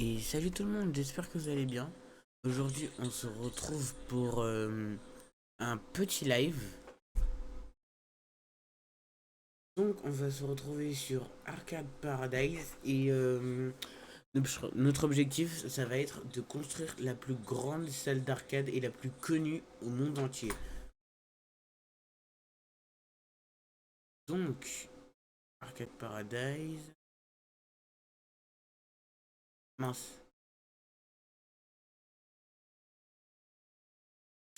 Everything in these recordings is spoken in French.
Et salut tout le monde, j'espère que vous allez bien. Aujourd'hui, on se retrouve pour un petit live. Donc, on va se retrouver sur Arcade Paradise et notre objectif, ça va être de construire la plus grande salle d'arcade et la plus connue au monde entier. Donc, Arcade Paradise. Mince.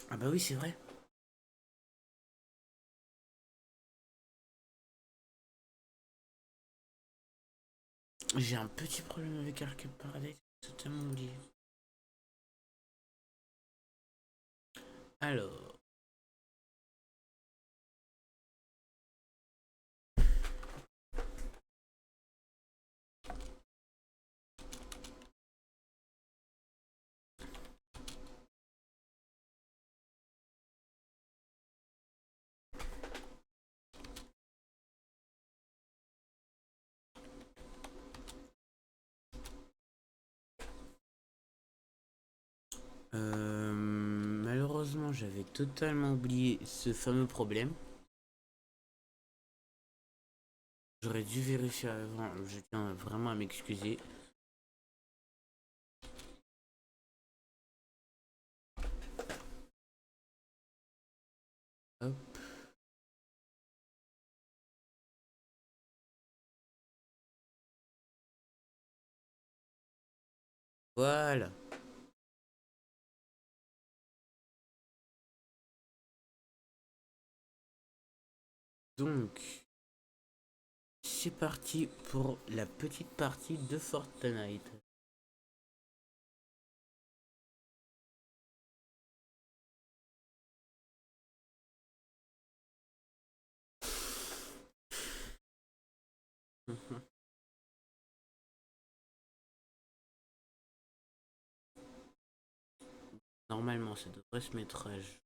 Ah bah oui, c'est vrai. J'ai un petit problème avec Arcade Paradise. J'ai totalement oublié. Alors, malheureusement, j'avais totalement oublié ce fameux problème. J'aurais dû vérifier avant, je tiens vraiment à m'excuser. Hop, voilà. Donc, c'est parti pour la petite partie de Fortnite. Normalement, ça devrait se mettre à jour.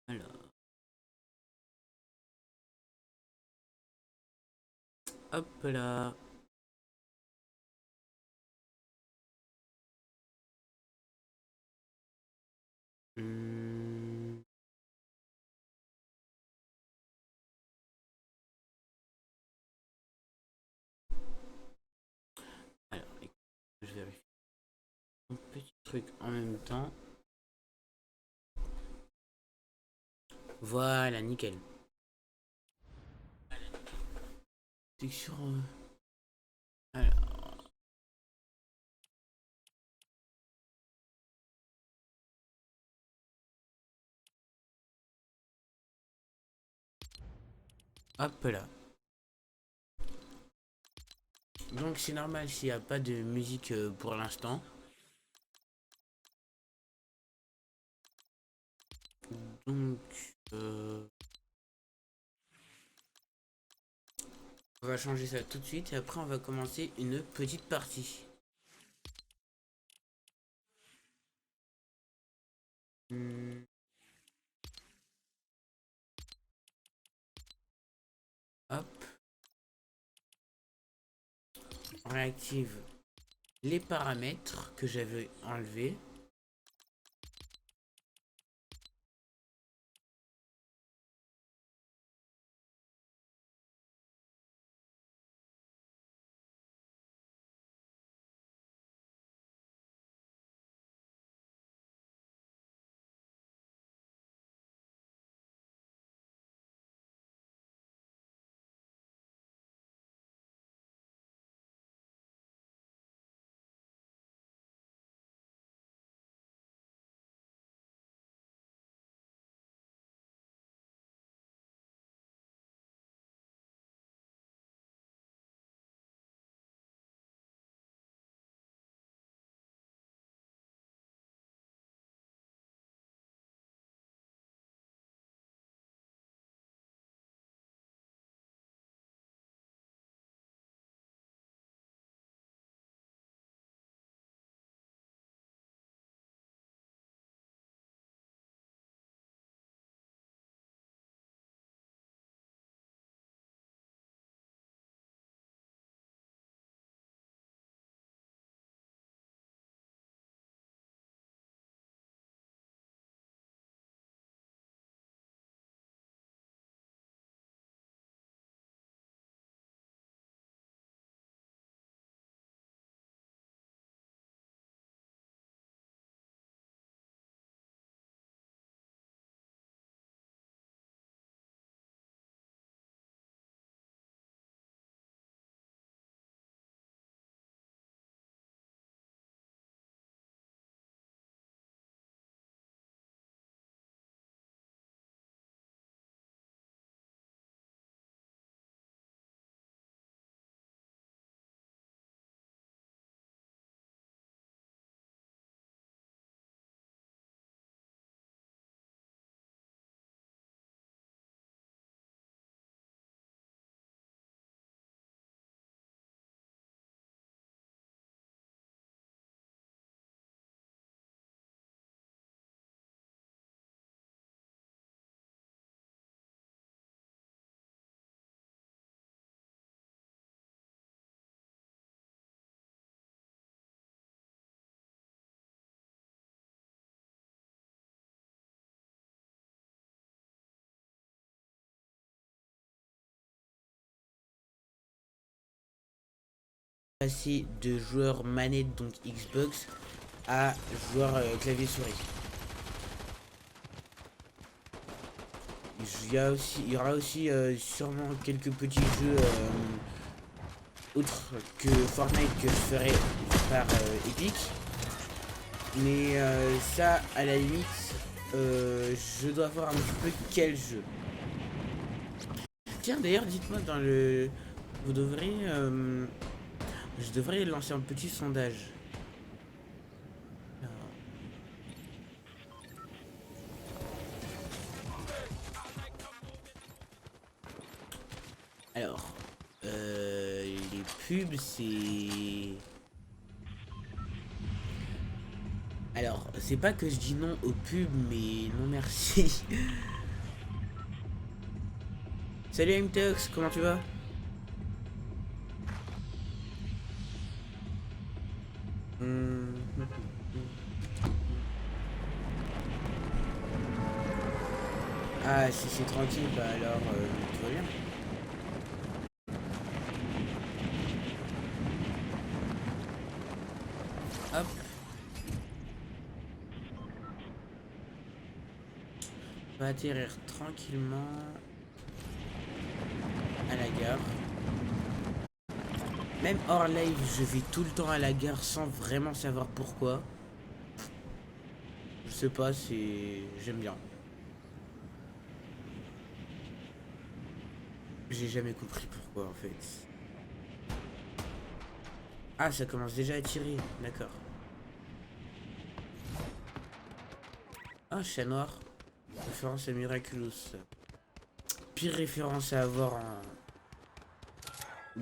Alors, hop là. Hmm, alors, je vérifie un petit truc en même temps. Voilà, nickel. Texture. Alors, hop là. Donc, c'est normal s'il n'y a pas de musique pour l'instant. Donc, euh, on va changer ça tout de suite et après on va commencer une petite partie. Hmm, hop, on réactive les paramètres que j'avais enlevés. passer de joueur manette, donc Xbox, à joueur clavier souris. Il y aura aussi sûrement quelques petits jeux autres que Fortnite que je ferai par Epic. Mais ça, à la limite, je dois voir un petit peu quel jeu. Tiens, d'ailleurs, dites-moi dans le... Vous devriez... je devrais lancer un petit sondage. Alors, les pubs, c'est... Alors, c'est pas que je dis non aux pubs, mais non merci. Salut MTox, comment tu vas? Ah, si c'est tranquille, bah alors, tout va bien. Hop. On va atterrir tranquillement à la gare. Même hors live, je vais tout le temps à la gare sans vraiment savoir pourquoi. Je sais pas, c'est... J'aime bien. J'ai jamais compris pourquoi en fait. Ah, ça commence déjà à tirer, d'accord. Ah, chat noir. Référence à Miraculous. Pire référence à avoir en...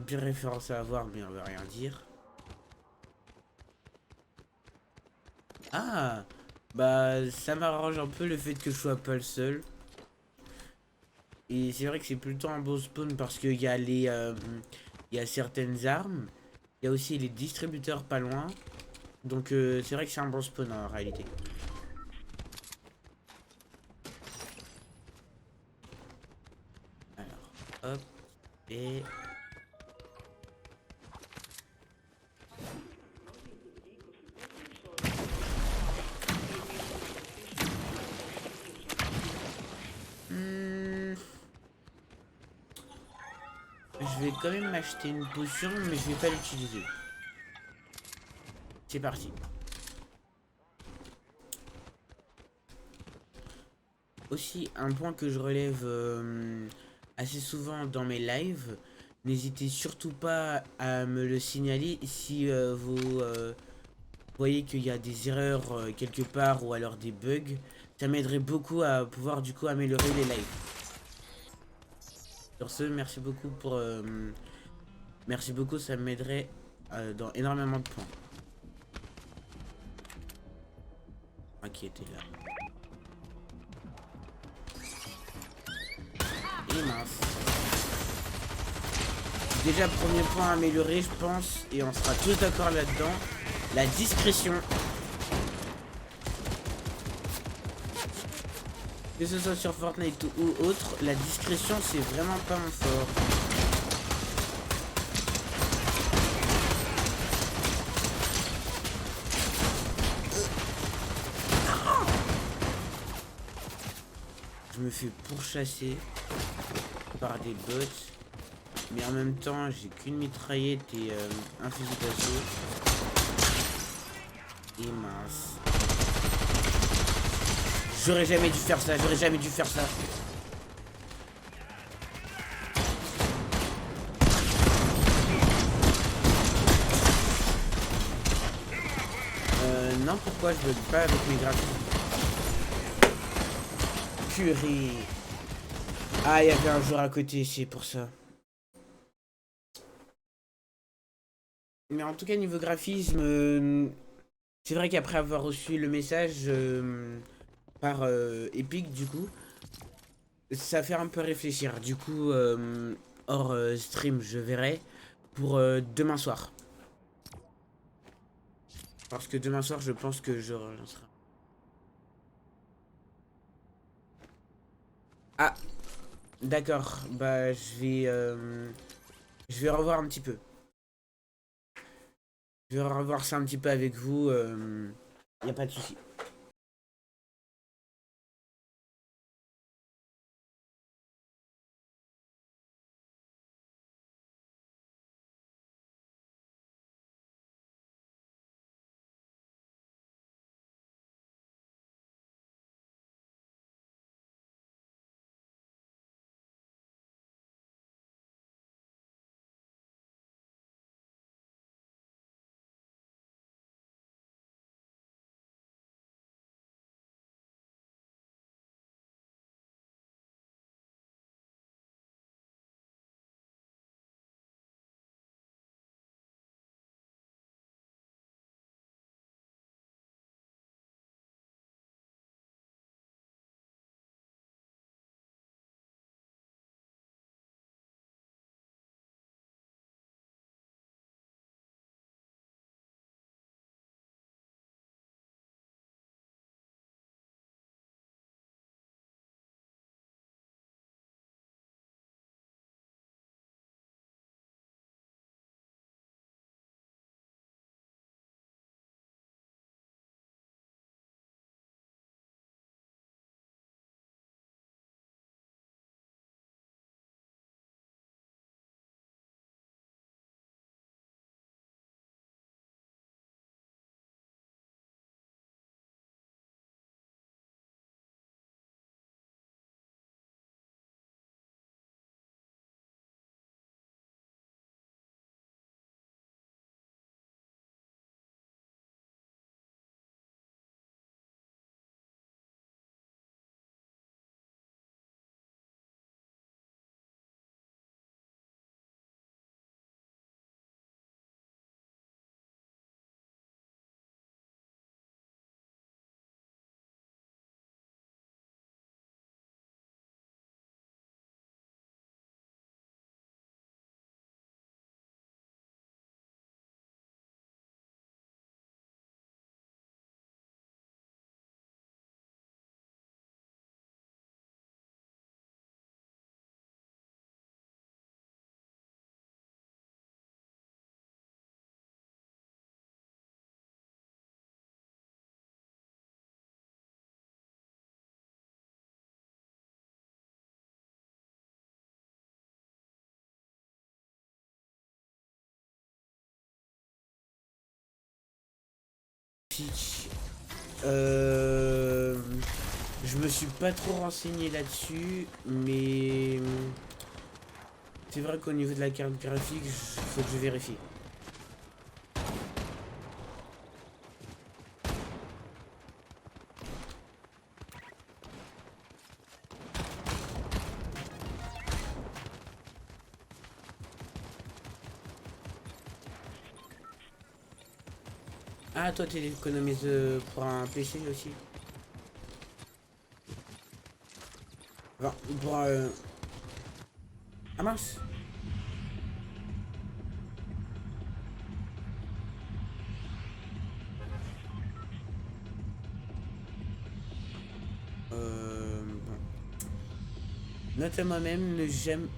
Pire référence à avoir, mais on veut rien dire. Ah, bah ça m'arrange un peu le fait que je sois pas le seul. Et c'est vrai que c'est plutôt un beau spawn parce qu'il y a les... il y a certaines armes. Il y a aussi les distributeurs pas loin. Donc c'est vrai que c'est un bon spawn en réalité. Alors, hop. Et... Je vais quand même m'acheter une potion, mais je vais pas l'utiliser. C'est parti. Aussi, un point que je relève assez souvent dans mes lives, n'hésitez surtout pas à me le signaler si vous voyez qu'il y a des erreurs quelque part ou alors des bugs. Ça m'aiderait beaucoup à pouvoir du coup améliorer les lives. Sur ce, merci beaucoup pour... merci beaucoup, ça m'aiderait dans énormément de points. Ah, qui était là. Et mince. Déjà, premier point amélioré, je pense, et on sera tous d'accord là-dedans. La discrétion. Que ce soit sur Fortnite ou autre, la discrétion, c'est vraiment pas mon fort. Je me fais pourchasser par des bots. Mais en même temps, j'ai qu'une mitraillette et un fusil d'assaut. Et mince. J'aurais jamais dû faire ça, j'aurais jamais dû faire ça. Non, pourquoi je bug pas avec mes graphismes? Purée. Ah, il y avait un joueur à côté, c'est pour ça. Mais en tout cas, niveau graphisme, c'est vrai qu'après avoir reçu le message par Epic, du coup, ça fait un peu réfléchir. Du coup, hors stream, je verrai pour demain soir. Parce que demain soir, je pense que je relancerai. Ah, d'accord. Bah, je vais revoir un petit peu. Je vais revoir ça un petit peu avec vous. Y a pas de souci. Euh, je me suis pas trop renseigné là-dessus, mais c'est vrai qu'au niveau de la carte graphique, faut que je vérifie. Ah, toi, tu économises pour un PC aussi? Enfin, pour ah mince. Bon. Note à moi-même, ne j'aime.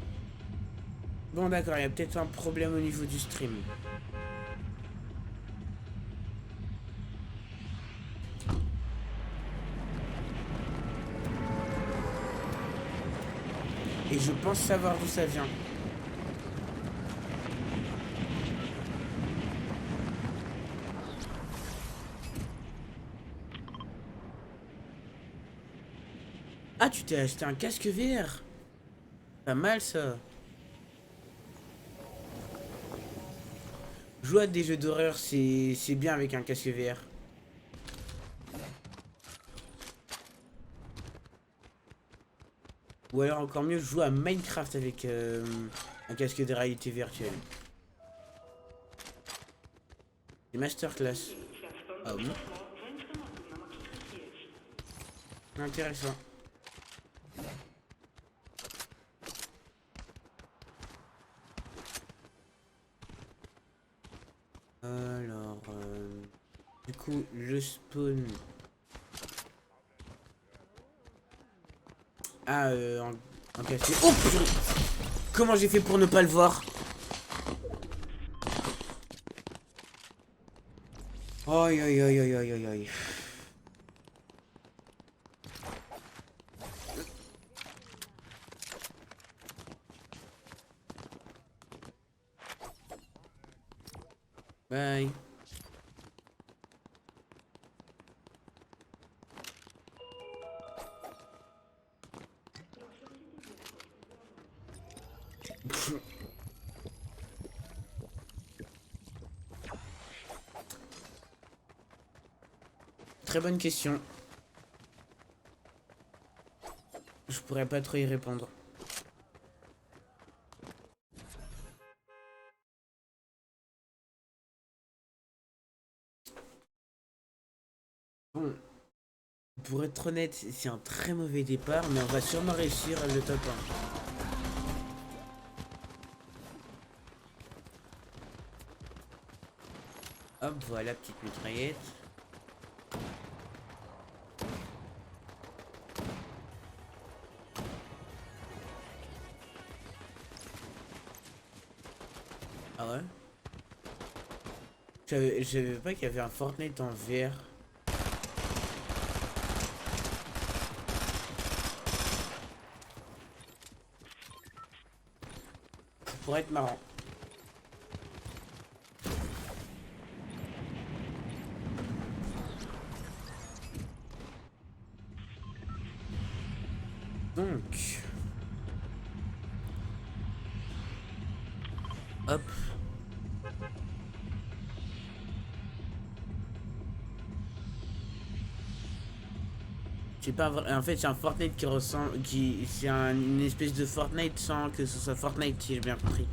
Bon, d'accord, il y a peut-être un problème au niveau du stream. Et je pense savoir d'où ça vient. Ah, tu t'es acheté un casque VR? Pas mal ça. Jouer à des jeux d'horreur, c'est bien avec un casque VR. Ou alors encore mieux, jouer à Minecraft avec un casque de réalité virtuelle. Des masterclass. Ah bon? Intéressant. Alors, du coup, le spawn. Ah, en casque. Oh purée. Comment j'ai fait pour ne pas le voir? Aïe aïe aïe aïe aïe aïe aïe. Bye. Très bonne question. Je pourrais pas trop y répondre. Bon, pour être honnête, c'est un très mauvais départ, mais on va sûrement réussir le top 1. Hop, voilà, petite mitraillette. Ah ouais? Je savais pas qu'il y avait un Fortnite en VR. Ça pourrait être marrant. Donc, hop. C'est pas vrai. En fait, c'est un Fortnite qui ressemble. C'est une espèce de Fortnite sans que ce soit Fortnite, si j'ai bien compris.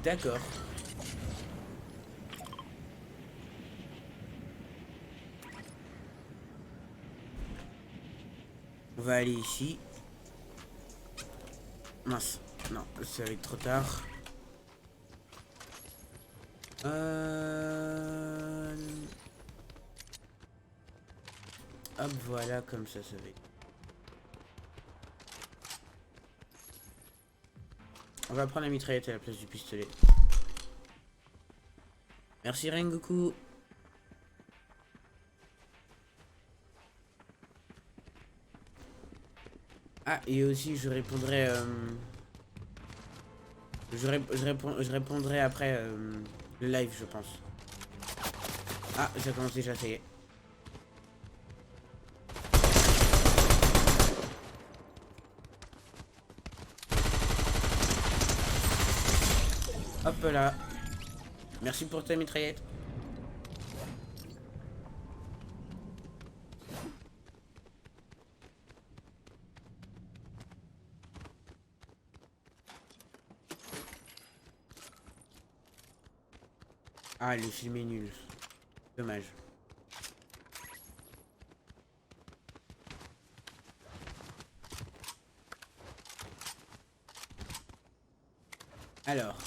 D'accord. On va aller ici. Mince. Non, ça va être trop tard. Hop, voilà, comme ça va être. On va prendre la mitraillette à la place du pistolet. Merci Rengoku. Ah, et aussi je répondrai... je répondrai après le live, je pense. Ah, ça commence déjà, ça y est. Hop là. Merci pour ta mitraillette. Ah, le film est nul. Dommage. Alors,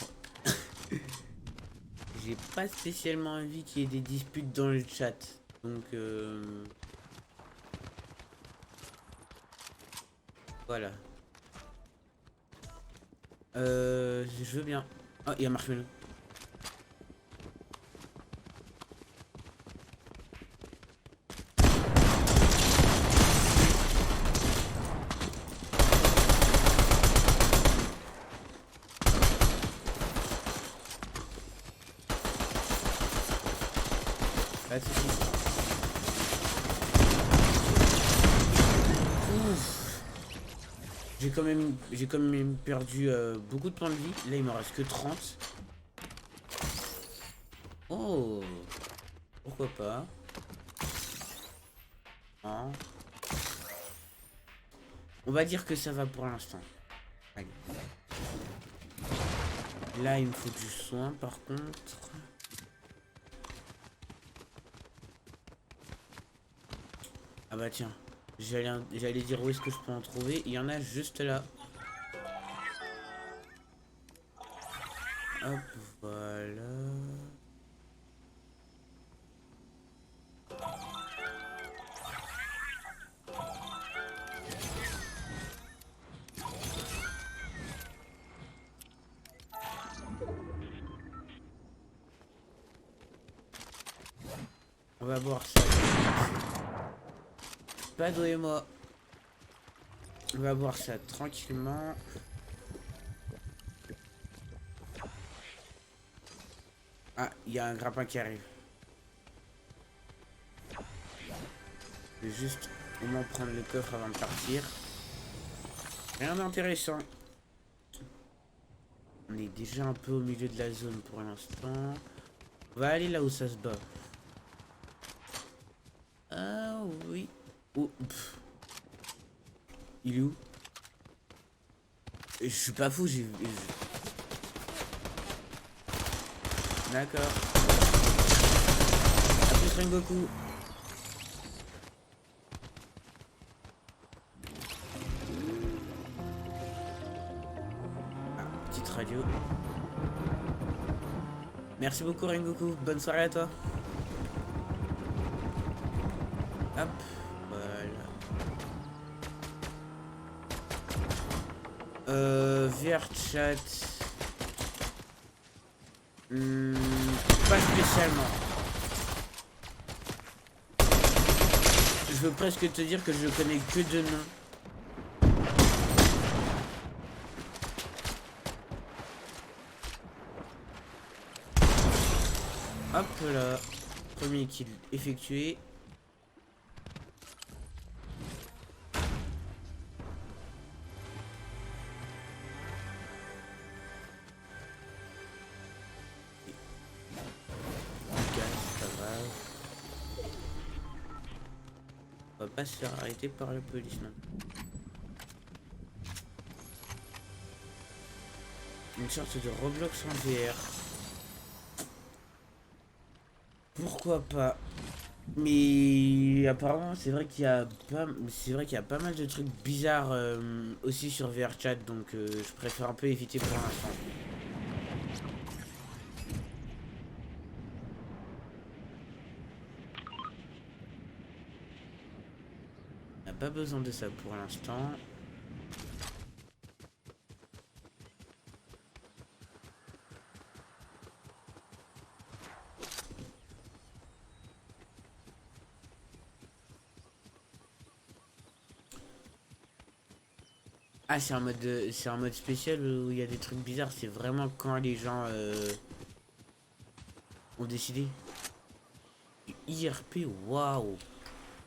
j'ai pas spécialement envie qu'il y ait des disputes dans le chat. Donc, voilà. Je veux bien. Oh, il y a Marshmallow. Pas de soucis. Ouf. J'ai quand même perdu beaucoup de points de vie. Là, il me reste que 30. Oh, pourquoi pas. Hein. On va dire que ça va pour l'instant. Allez. Là, il me faut du soin, par contre. Ah bah tiens, j'allais dire où est-ce que je peux en trouver. Il y en a juste là. Hop, voilà. On va voir ça. Pado et moi. On va voir ça tranquillement. Ah, il y a un grappin qui arrive. Je vais juste au moins prendre le coffre avant de partir. Rien d'intéressant. On est déjà un peu au milieu de la zone pour l'instant. On va aller là où ça se bat. Ah oui. Oh, il est où? Je suis pas fou, j'ai... D'accord. A plus Rengoku. Ah, petite radio. Merci beaucoup Rengoku, bonne soirée à toi. Hop, voilà. VR chat. Pas spécialement. Je veux presque te dire que je connais que deux noms. Hop là. Premier kill effectué. On va pas se faire arrêter par la police, non. Une sorte de Roblox en VR. Pourquoi pas? Mais apparemment c'est vrai qu'il y a pas mal de trucs bizarres aussi sur VRChat, donc je préfère un peu éviter pour l'instant. On n'a pas besoin de ça pour l'instant. Ah, c'est un mode spécial où il y a des trucs bizarres. C'est vraiment quand les gens ont décidé. IRP, waouh,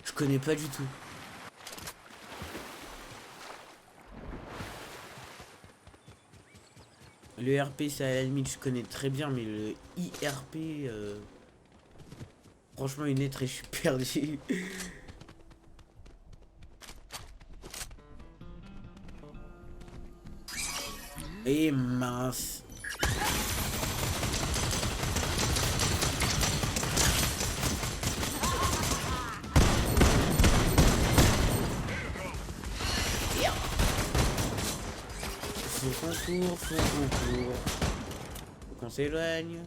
je connais pas du tout. Le RP, ça à la limite, je connais très bien, mais le IRP, franchement, une lettre et je suis perdu. Et mince. Faut qu'on court, faut qu'on court. Faut qu'on s'éloigne.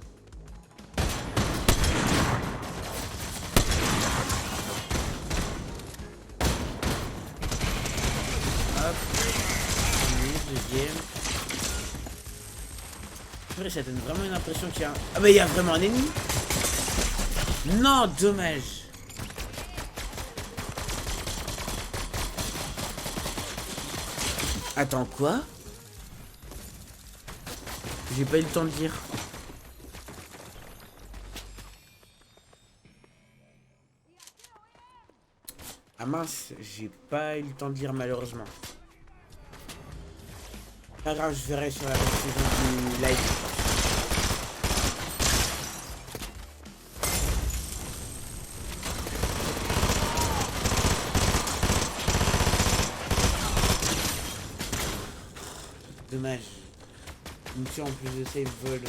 Hop. Deuxième. Après, ça donne vraiment une impression qu'il y a un... Ah bah il y a vraiment un ennemi. Non, dommage. Attends, quoi? J'ai pas eu le temps de dire. Ah mince, j'ai pas eu le temps de lire malheureusement. Pas grave, je verrai sur la diffusion du live. Dommage. Une mission en plus de ça, ils veulent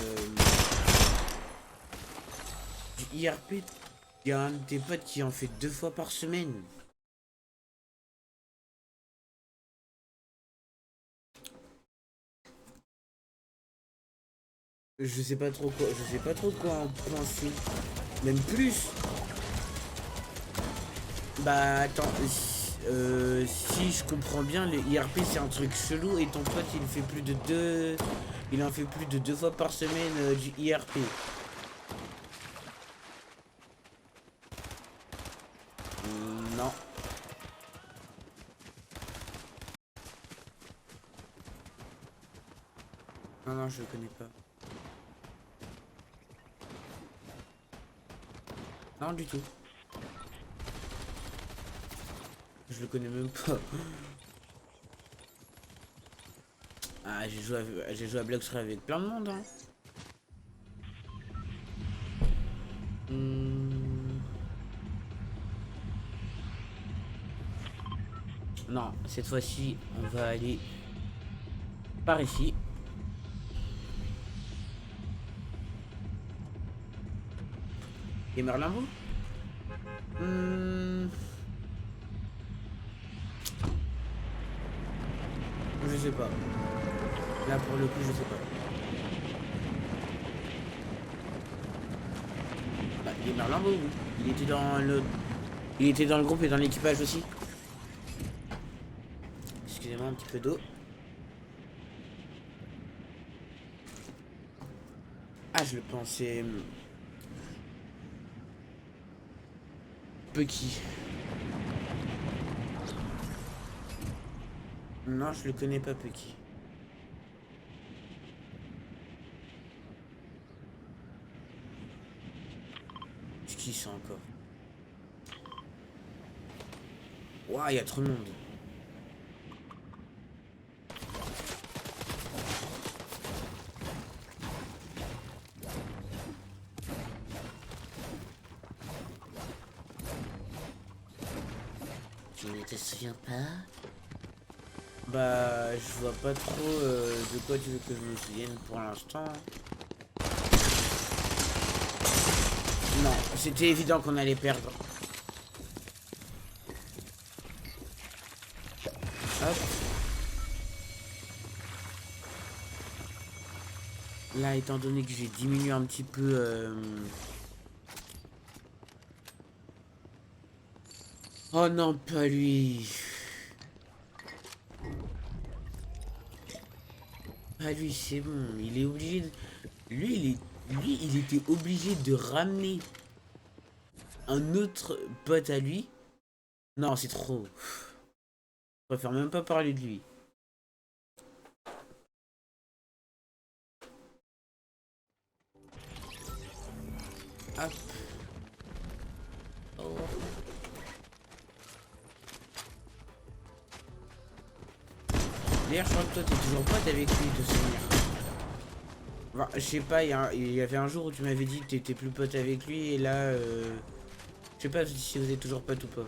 du IRP. Il y a un de tes potes qui en fait 2 fois par semaine. Je sais pas trop quoi en penser. Même plus. Bah attends, si je comprends bien, le IRP c'est un truc chelou et ton pote il fait plus de 2. Il en fait plus de 2 fois par semaine du IRP. Non, non, je le connais pas. Non, du tout. Je le connais même pas. Ah, j'ai joué à Blox Ray avec plein de monde, hein. Hmm. Non, cette fois-ci, on va aller par ici. Et Merlimbo. Hmm. Je sais pas. Là, pour le coup, je sais pas. Bah, il est Merlimbo, oui. Il était dans le... Il était dans le groupe et dans l'équipage aussi. Excusez-moi, un petit peu d'eau. Ah, je le pensais... Pucky. Non, je le connais pas, Pucky. C'est qui ça encore? Ouah, il y a trop de monde. Tu ne te souviens pas? Bah, je vois pas trop de quoi tu veux que je me souvienne pour l'instant. Non, c'était évident qu'on allait perdre. Hop. Là, étant donné que j'ai diminué un petit peu... Oh non, pas lui. Pas lui, c'est bon. Il est obligé de... Lui, il était obligé de ramener un autre pote à lui. Non, c'est trop. Je préfère même pas parler de lui. Hop. Oh. D'ailleurs, je crois que toi, t'es toujours pote avec lui, de souvenir. Enfin, je sais pas, il y avait un jour où tu m'avais dit que t'étais plus pote avec lui, et là, je sais pas si vous êtes toujours pote ou pas.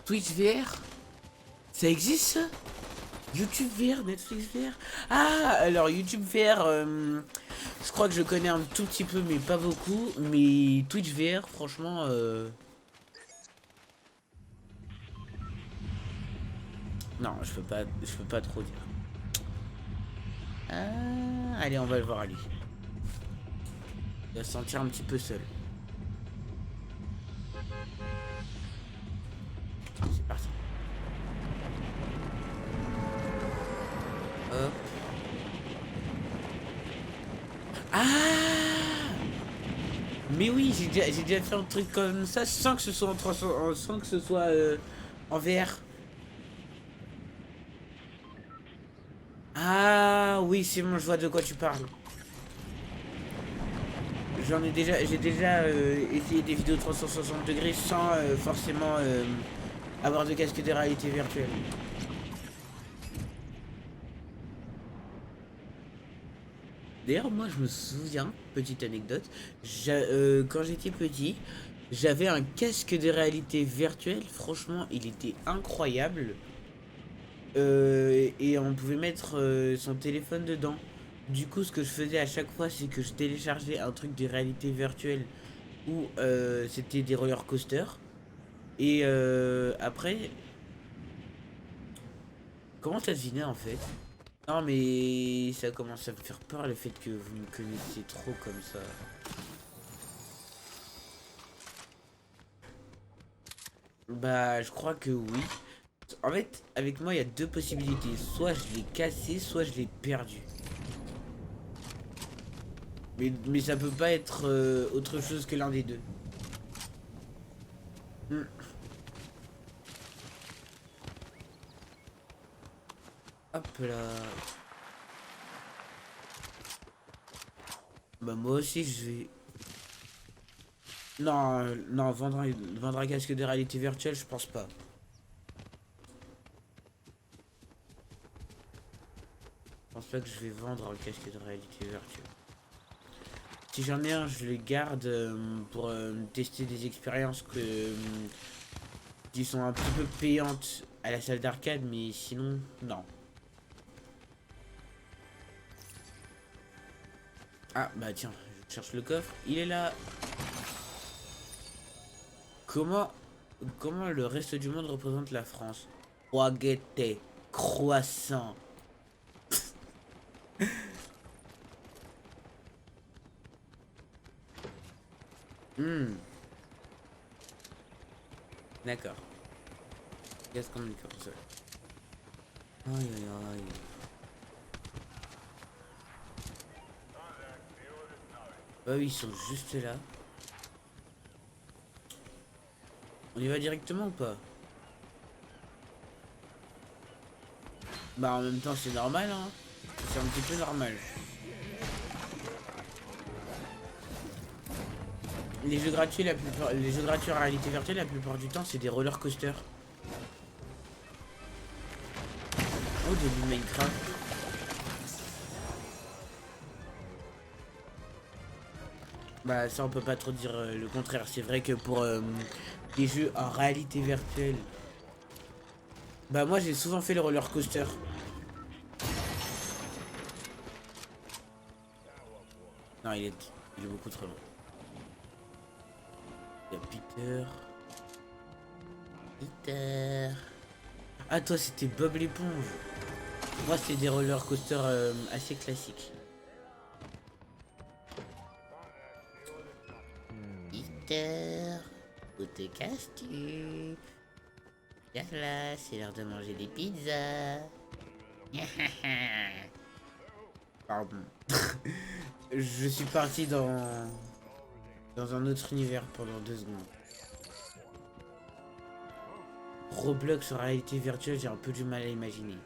Twitch VR? Ça existe ça? YouTube VR, Netflix VR? Ah, alors YouTube VR, je crois que je connais un tout petit peu, mais pas beaucoup. Mais Twitch VR, franchement, non, je peux pas trop dire. Ah, allez, on va le voir Ali. Il va se sentir un petit peu seul. C'est parti. Hop. Ah! Mais oui, j'ai déjà fait un truc comme ça sans que ce soit sans que ce soit en VR. Ah oui, c'est bon, je vois de quoi tu parles. J'ai déjà essayé des vidéos 360 degrés sans forcément avoir de casque de réalité virtuelle. D'ailleurs, moi je me souviens, petite anecdote, quand j'étais petit, j'avais un casque de réalité virtuelle, franchement il était incroyable. Et on pouvait mettre son téléphone dedans. Du coup, ce que je faisais à chaque fois, c'est que je téléchargeais un truc de réalité virtuelle où c'était des roller coasters. Et après, comment ça devinait en fait? Non, mais ça commence à me faire peur le fait que vous me connaissiez trop comme ça. Bah, je crois que oui. En fait, avec moi, il y a deux possibilités. Soit je l'ai cassé, soit je l'ai perdu. Mais ça peut pas être autre chose que l'un des deux. Hmm. Hop là. Bah moi aussi je vais... Non, non, vendre un casque de réalité virtuelle, je pense pas. Je pense pas que je vais vendre un casque de réalité virtuelle. Si j'en ai un, je le garde pour tester des expériences qui sont un petit peu payantes à la salle d'arcade, mais sinon, non. Ah, bah tiens, je cherche le coffre. Il est là. Comment, comment le reste du monde représente la France? Spaghetti, croissant. Hmm, d'accord. Qu'est-ce qu'on dit comme ça? Aïe aïe aïe. Bah oui, ils sont juste là. On y va directement ou pas? Bah en même temps c'est normal hein. C'est un petit peu normal. Les jeux gratuits les jeux gratuits en réalité virtuelle la plupart du temps c'est des roller coasters. Oh début de Minecraft. Bah ça on peut pas trop dire le contraire. C'est vrai que pour les jeux en réalité virtuelle. Bah moi j'ai souvent fait le roller coaster. Non il est beaucoup trop long. Il y a Peter. Peter. Ah toi c'était Bob l'éponge. Moi c'était des roller coasters assez classiques. Peter, où te casses-tu? Viens là, c'est l'heure de manger des pizzas. Pardon. Je suis parti dans un autre univers pendant 2 secondes. Roblox en réalité virtuelle, j'ai un peu du mal à imaginer.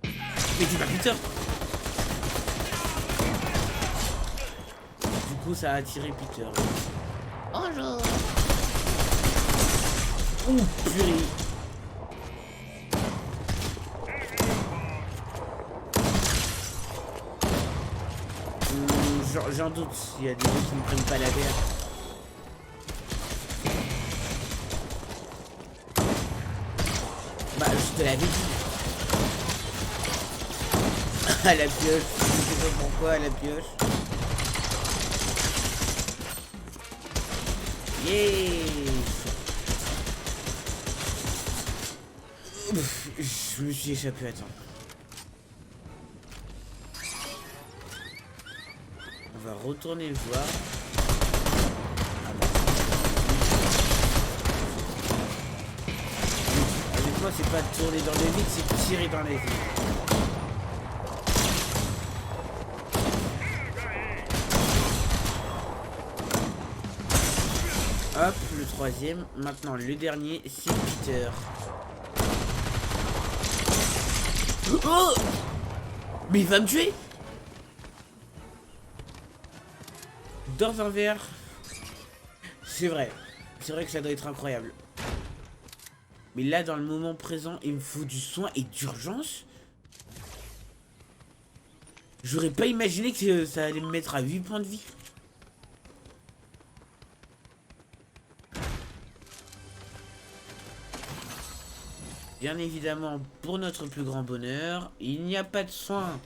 Mais dis pas Peter! Du coup, ça a attiré Peter. Bonjour! Oh purée! J'en doute, il y a des gens qui ne prennent pas la bière. Bah, je te l'avais dit. À la pioche, je sais pas pourquoi à la pioche. Yeah! Ouf, je me suis échappé à temps. On va retourner le voir. Ah bah. Avec moi, c'est pas tourner dans le vide, c'est tirer dans les vides. Hop, le troisième. Maintenant, le dernier, c'est Peter. Oh! Mais il va me tuer! Dans un verre. C'est vrai. C'est vrai que ça doit être incroyable. Mais là, dans le moment présent, il me faut du soin et d'urgence. J'aurais pas imaginé que ça allait me mettre à 8 points de vie. Bien évidemment, pour notre plus grand bonheur, il n'y a pas de soin.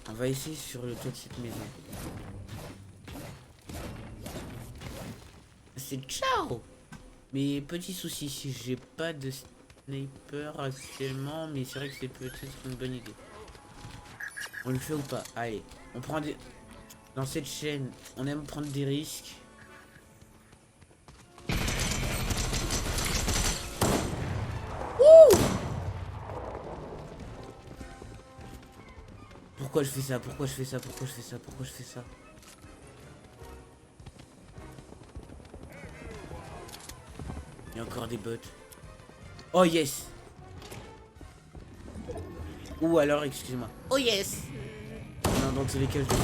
On va essayer sur le toit de cette maison. C'est ciao. Mais petit souci, si j'ai pas de sniper actuellement, mais c'est vrai que c'est peut-être une bonne idée. On le fait ou pas? Allez, on prend des... Dans cette chaîne, on aime prendre des risques. pourquoi je fais ça? Pourquoi je fais ça? Pourquoi je fais ça? Pourquoi je fais ça? Il y a encore des bots. Oh yes! Ou alors, excusez-moi. Oh yes! Non, dans tous les cas, je vais...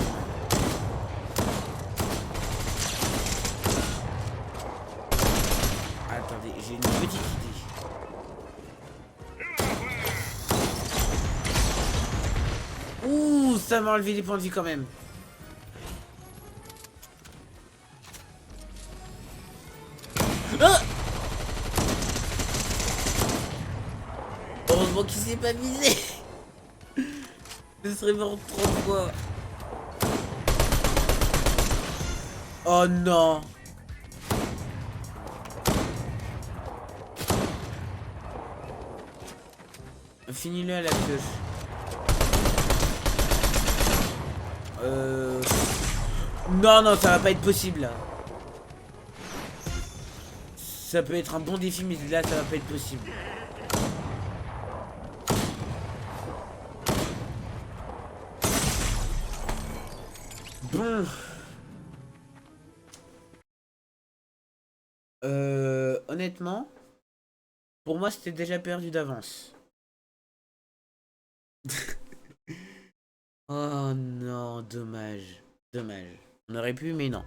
Attendez, j'ai une petite idée. Ouh, ça m'a enlevé des points de vie quand même. Ah! Heureusement qu'il s'est pas visé. Je serais mort 30 fois. Oh non. Finis-le à la pioche. Non, non, ça va pas être possible là. Ça peut être un bon défi, mais là, ça va pas être possible. Bon. Honnêtement, pour moi, c'était déjà perdu d'avance. Oh non, dommage. Dommage. On aurait pu, mais non.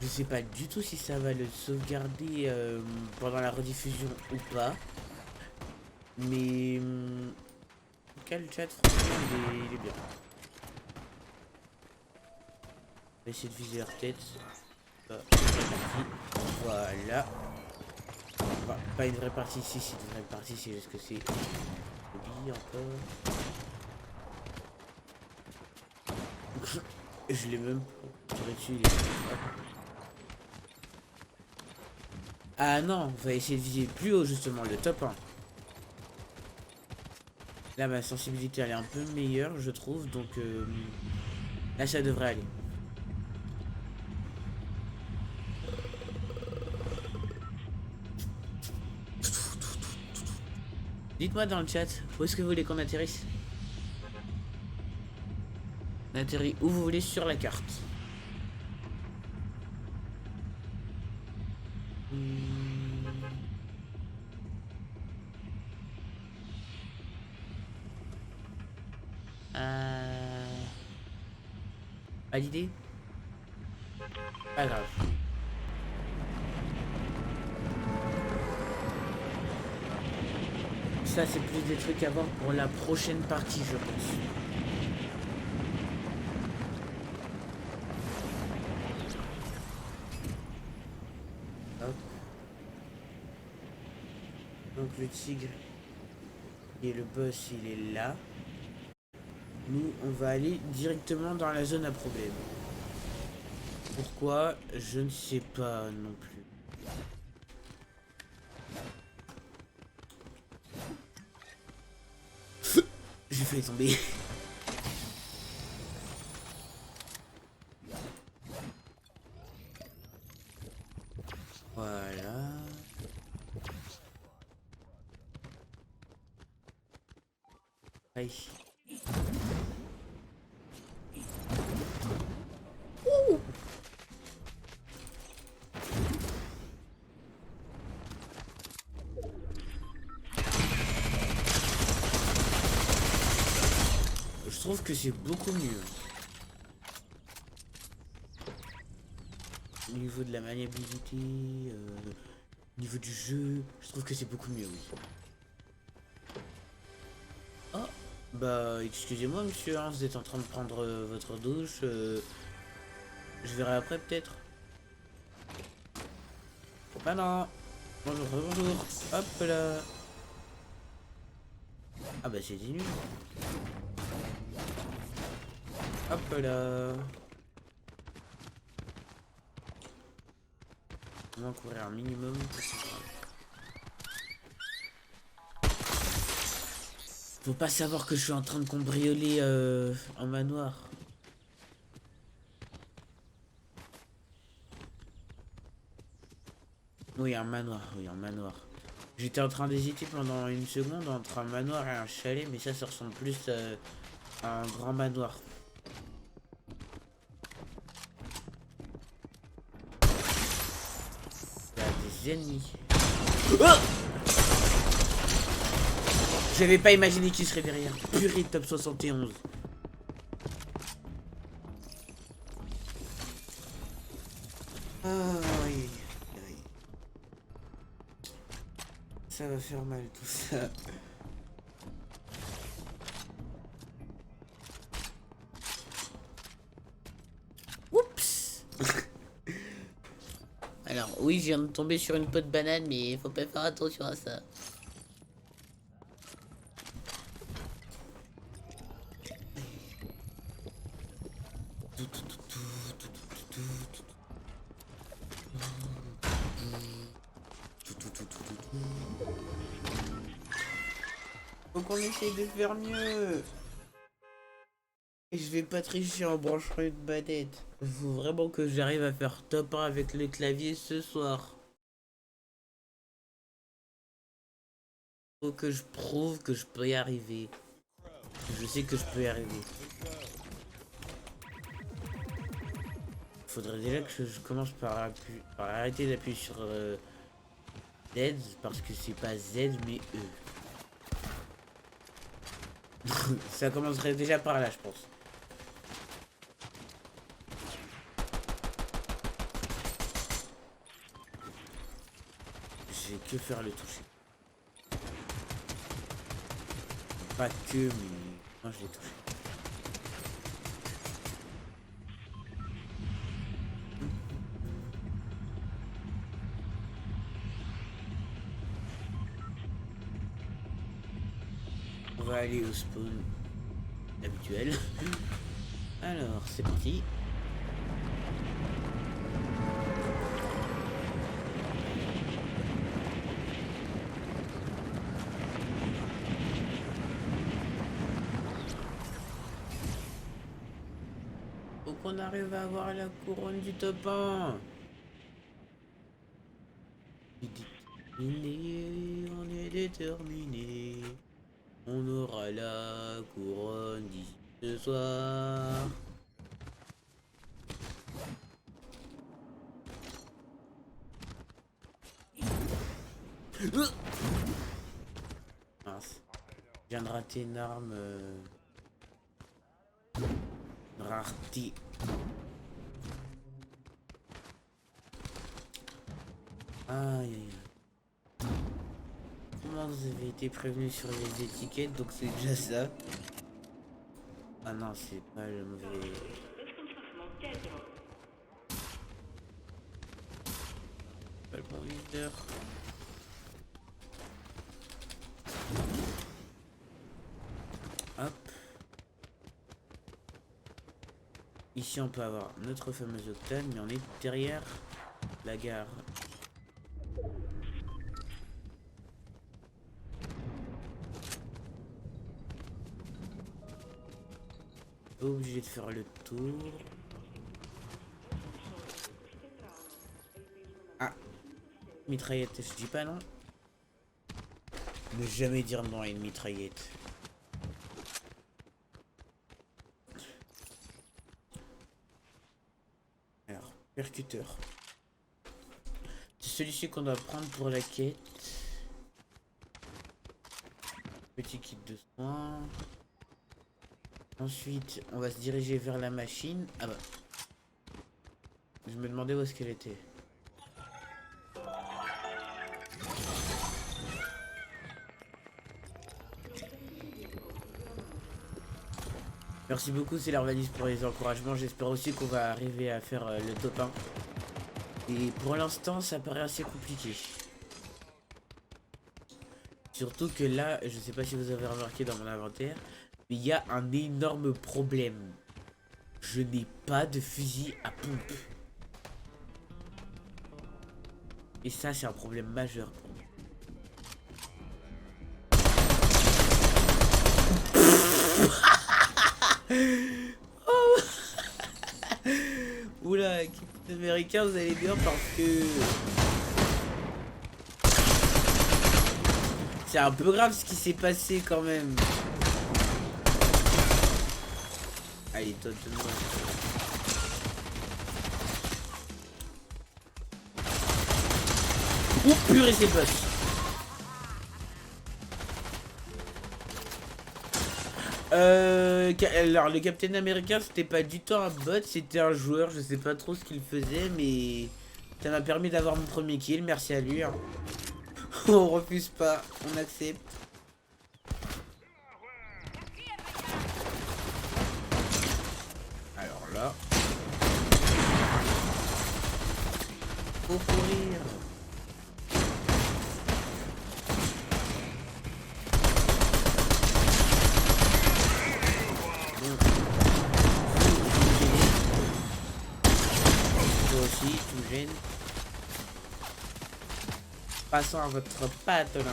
Je sais pas du tout si ça va le sauvegarder pendant la rediffusion ou pas. Mais quel chat, franchement, il est bien. On va essayer de viser leur tête. Voilà. Enfin, pas une vraie partie ici, c'est une vraie partie, c'est juste que c'est joli encore. Je l'ai même pas tiré dessus, il est... Ah non, on va essayer de viser plus haut justement, le top 1. Là ma sensibilité elle est un peu meilleure je trouve, donc là ça devrait aller. Dites-moi dans le chat, où est-ce que vous voulez qu'on atterrisse? On atterrit où vous voulez sur la carte. Pas d'idée? Pas grave. Ça c'est plus des trucs à voir pour la prochaine partie je pense. Hop. Donc le tigre et le boss il est là. Nous on va aller directement dans la zone à problème. Pourquoi? Je ne sais pas non plus. J'ai failli tomber. Voilà. Aïe. Je trouve que c'est beaucoup mieux. Au niveau de la maniabilité, au niveau du jeu, je trouve que c'est beaucoup mieux, oui. Oh, bah excusez-moi monsieur, hein, vous êtes en train de prendre votre douche. Je verrai après peut-être. Ah non. Bonjour, bonjour. Hop là. Ah bah c'est nul. Hop là. On va courir un minimum. Faut pas savoir que je suis en train de cambrioler un manoir. Oui, un manoir, oui, un manoir. J'étais en train d'hésiter pendant une seconde entre un manoir et un chalet, mais ça ressemble plus à un grand manoir. Il y a des ennemis. Oh, j'avais pas imaginé qu'il serait derrière. Purée, top 71. Ah oui. Ça va faire mal tout ça. Oups. Alors oui, je viens de tomber sur une peau de banane, mais faut pas faire attention à ça. Faut qu'on essaye de faire mieux. Et je vais pas tricher en branchant une manette. Il faut vraiment que j'arrive à faire top 1 avec le clavier ce soir. Faut que je prouve que je peux y arriver. Je sais que je peux y arriver. Faudrait déjà que je commence par arrêter d'appuyer sur Z, parce que c'est pas Z mais E. Ça commencerait déjà par là, je pense. que faire le toucher. Pas que, mais moi je l'ai touché. On va aller au spawn habituel. Alors, c'est parti. Faut qu'on arrive à avoir la couronne du top 1. On est déterminé. On aura la couronne d'ici ce soir. Mince. Je viens de rater une arme. Rareté. Aïe aïe aïe. Comment vous avez été prévenu sur les étiquettes, donc c'est déjà ça. Ah non, c'est pas le mauvais. Pas le bon viseur. Hop. Ici on peut avoir notre fameuse octane, mais on est derrière la gare. Pas obligé de faire le tour. Ah, mitraillette, je dis pas non. Ne jamais dire non à une mitraillette. Alors, percuteur. C'est celui-ci qu'on doit prendre pour la quête. Petit kit de soins. Ensuite, on va se diriger vers la machine. Ah bah. Je me demandais où est-ce qu'elle était. Merci beaucoup, c'est l'Arvalis pour les encouragements. J'espère aussi qu'on va arriver à faire le top 1. Et pour l'instant, ça paraît assez compliqué. Surtout que là, je sais pas si vous avez remarqué dans mon inventaire, mais il y a un énorme problème. Je n'ai pas de fusil à pompe. Et ça, c'est un problème majeur pour moi. Oh. Oula, Captain America, vous allez bien parce que... C'est un peu grave ce qui s'est passé quand même. Allez, toi, donne-moi. Oh purée, c'est boss. Alors le Captain America c'était pas du tout un bot, c'était un joueur, je sais pas trop ce qu'il faisait mais ça m'a permis d'avoir mon premier kill, merci à lui hein. On refuse pas, on accepte. Alors là faut courir. Tu gênes. Passons à votre patelin.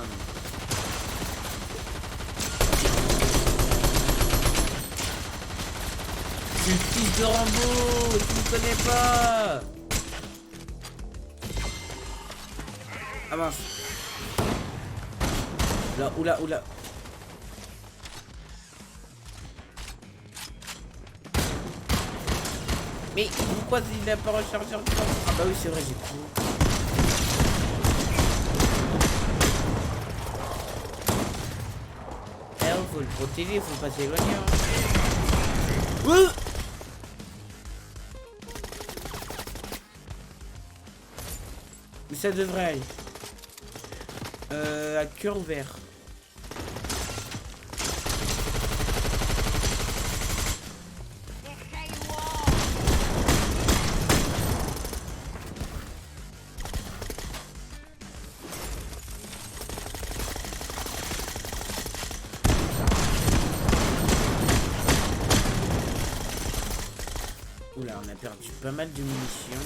C'est le fils de Rambo, tu ne connais pas. Ah mince. Là, oula, oula. Mais pourquoi il n'a pas rechargé encore? Ah bah oui c'est vrai j'ai plus. Eh faut le protéger, faut pas s'éloigner hein. Mais ça devrait aller. À cœur ouvert. Oula, on a perdu pas mal de munitions.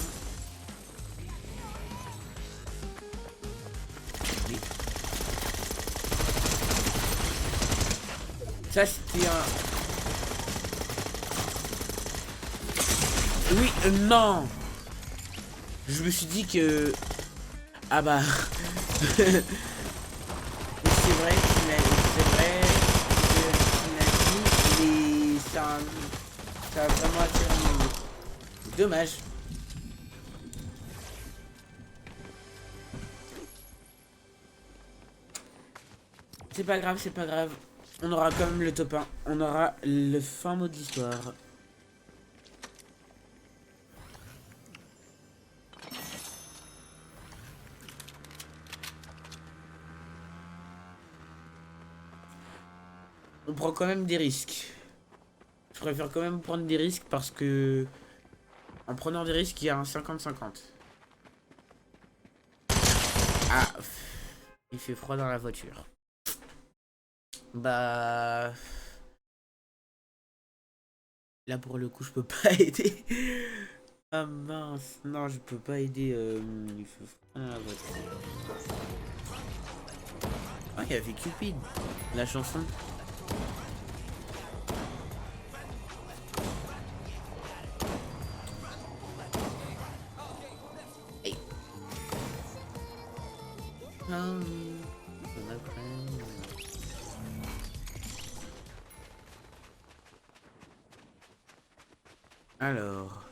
Oui. Ça c'était un... Oui, non. Je me suis dit que... Ah bah... c'est vrai qu'il a... C'est vrai qu'il a dit, mais ça a vraiment attiré mon goût. Dommage. C'est pas grave, c'est pas grave. On aura quand même le top 1. On aura le fin mot de l'histoire. On prend quand même des risques. Je préfère quand même prendre des risques parce que... En prenant des risques, il y a un 50-50. Ah, il fait froid dans la voiture. Bah... Là, pour le coup, je peux pas aider. Ah mince, non, je peux pas aider. Il fait froid dans la voiture. Ah, il y avait Cupid, la chanson. Hey. Alors...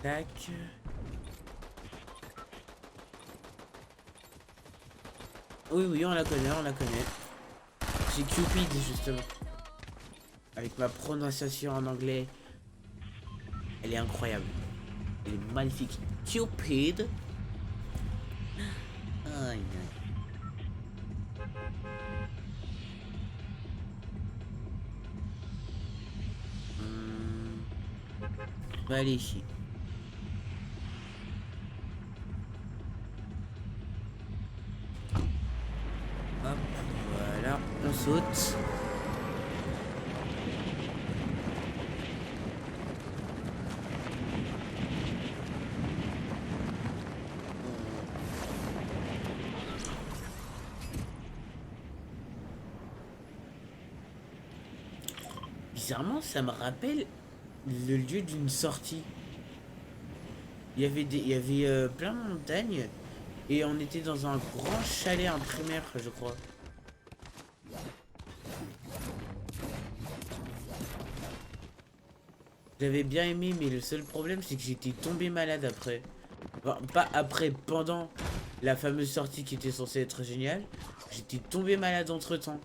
Tac. Oui, oui, on la connaît, on la connaît. C'est Cupid, justement. Avec ma prononciation en anglais. Elle est incroyable. Elle est magnifique. Cupid. Aïe, aïe. On va aller ici. Hop, voilà, on saute. Bizarrement, ça me rappelle le lieu d'une sortie. Il y avait plein de montagnes et on était dans un grand chalet en primaire, je crois. J'avais bien aimé, mais le seul problème, c'est que j'étais tombé malade après. Enfin, pas après, pendant la fameuse sortie qui était censée être géniale. J'étais tombé malade entre temps.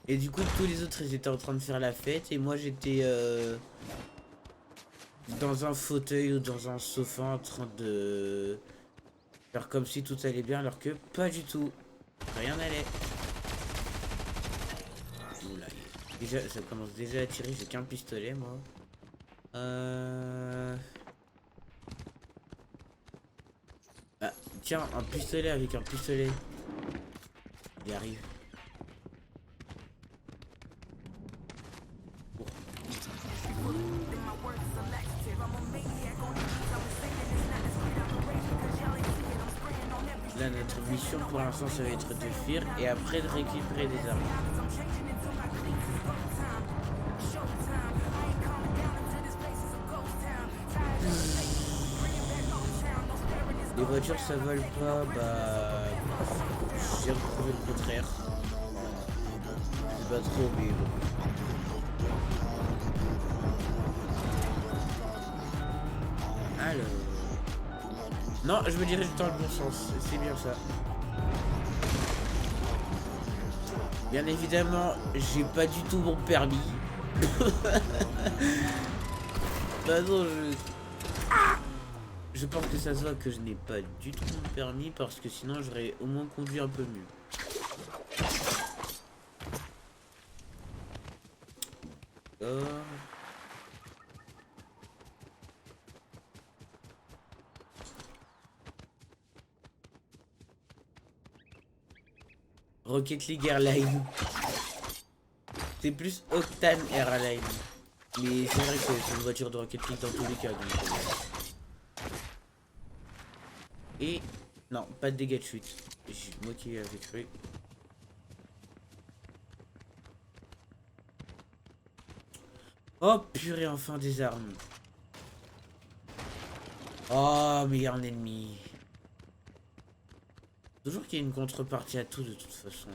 Et du coup, tous les autres, ils étaient en train de faire la fête. Et moi, j'étais dans un fauteuil ou dans un sofa en train de faire comme si tout allait bien, alors que pas du tout. Rien n'allait. Oula, déjà, ça commence déjà à tirer. J'ai qu'un pistolet, moi. Ah, tiens, un pistolet avec un pistolet. Il arrive. Oh. Là, notre mission pour l'instant, ça va être de fuir et après de récupérer des armes. Les voitures ça vole pas, bah... J'ai retrouvé le contraire. C'est pas trop, mais bon. Alors... Non, je me dirige dans le bon sens, c'est bien ça. Bien évidemment, j'ai pas du tout mon permis. Bah non, je pense que ça se voit que je n'ai pas du tout mon permis parce que sinon j'aurais au moins conduit un peu mieux. Rocket League Airlines. C'est plus Octane Airlines. Mais c'est vrai que c'est une voiture de Rocket League dans tous les cas. Donc, Et non, pas de dégâts de chute. C'est moi qui avais cru. Oh purée, enfin des armes. Oh, mais il y a un ennemi. Toujours qu'il y ait une contrepartie à tout de toute façon.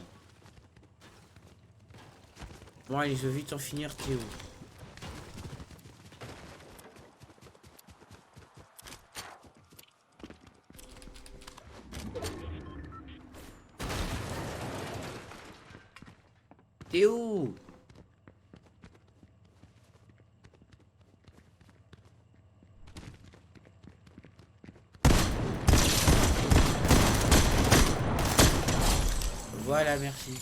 Bon allez, je vais vite en finir, Théo. Théo! Voilà, merci.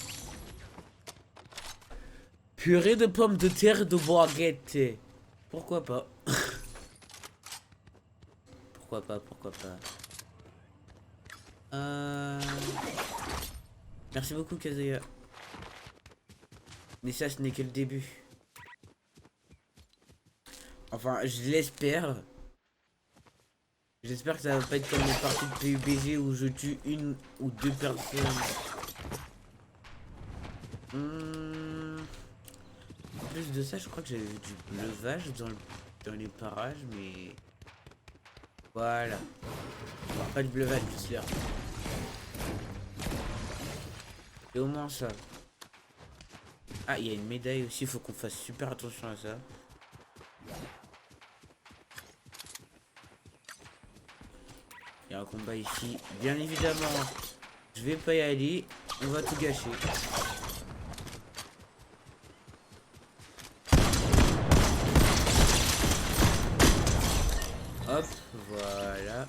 Purée de pommes de terre et de baguette. Pourquoi pas? Pourquoi pas, pourquoi pas. Merci beaucoup, Kazuya. Mais ça, ce n'est que le début. Enfin, je l'espère. J'espère que ça va pas être comme les parties de PUBG où je tue une ou deux personnes. En plus de ça, je crois que j'avais vu du bleuvage dans les parages, mais... Voilà. Enfin, pas du bleuvage, plus l'air. Et au moins ça. Ah, il y a une médaille aussi, il faut qu'on fasse super attention à ça. Il y a un combat ici. Bien évidemment, je vais pas y aller. On va tout gâcher. Hop, voilà.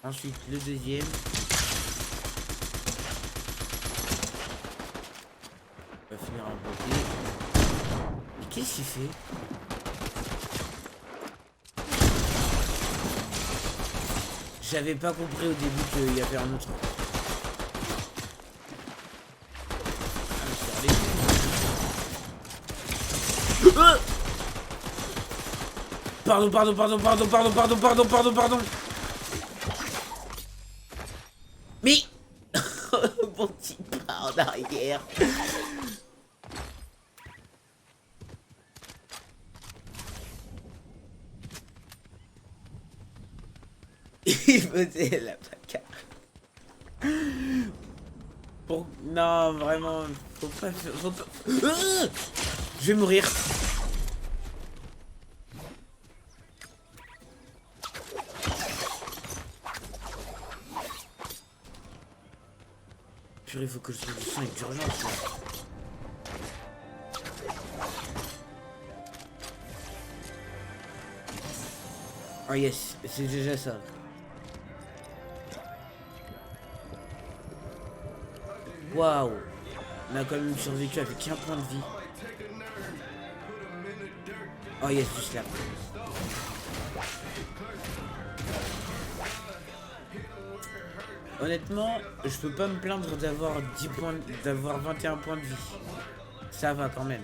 Ensuite, le deuxième. On va finir en beauté. Mais qu'est-ce qu'il fait? J'avais pas compris au début qu'il y avait un autre. Pardon, pardon, pardon, pardon, pardon, pardon, pardon, pardon, pardon. Mais mon petit pas en arrière. Il faisait la bagarre. Pour... Non, vraiment, faut pas... Faut pas... Je vais mourir. Purée, faut que je trouve du sang avec d'urgence là. Oh yes, c'est déjà ça. Waouh. On a quand même survécu avec un point de vie. Oh yes, du slap. Honnêtement, je peux pas me plaindre d'avoir 10 points, d'avoir 21 points de vie. Ça va quand même.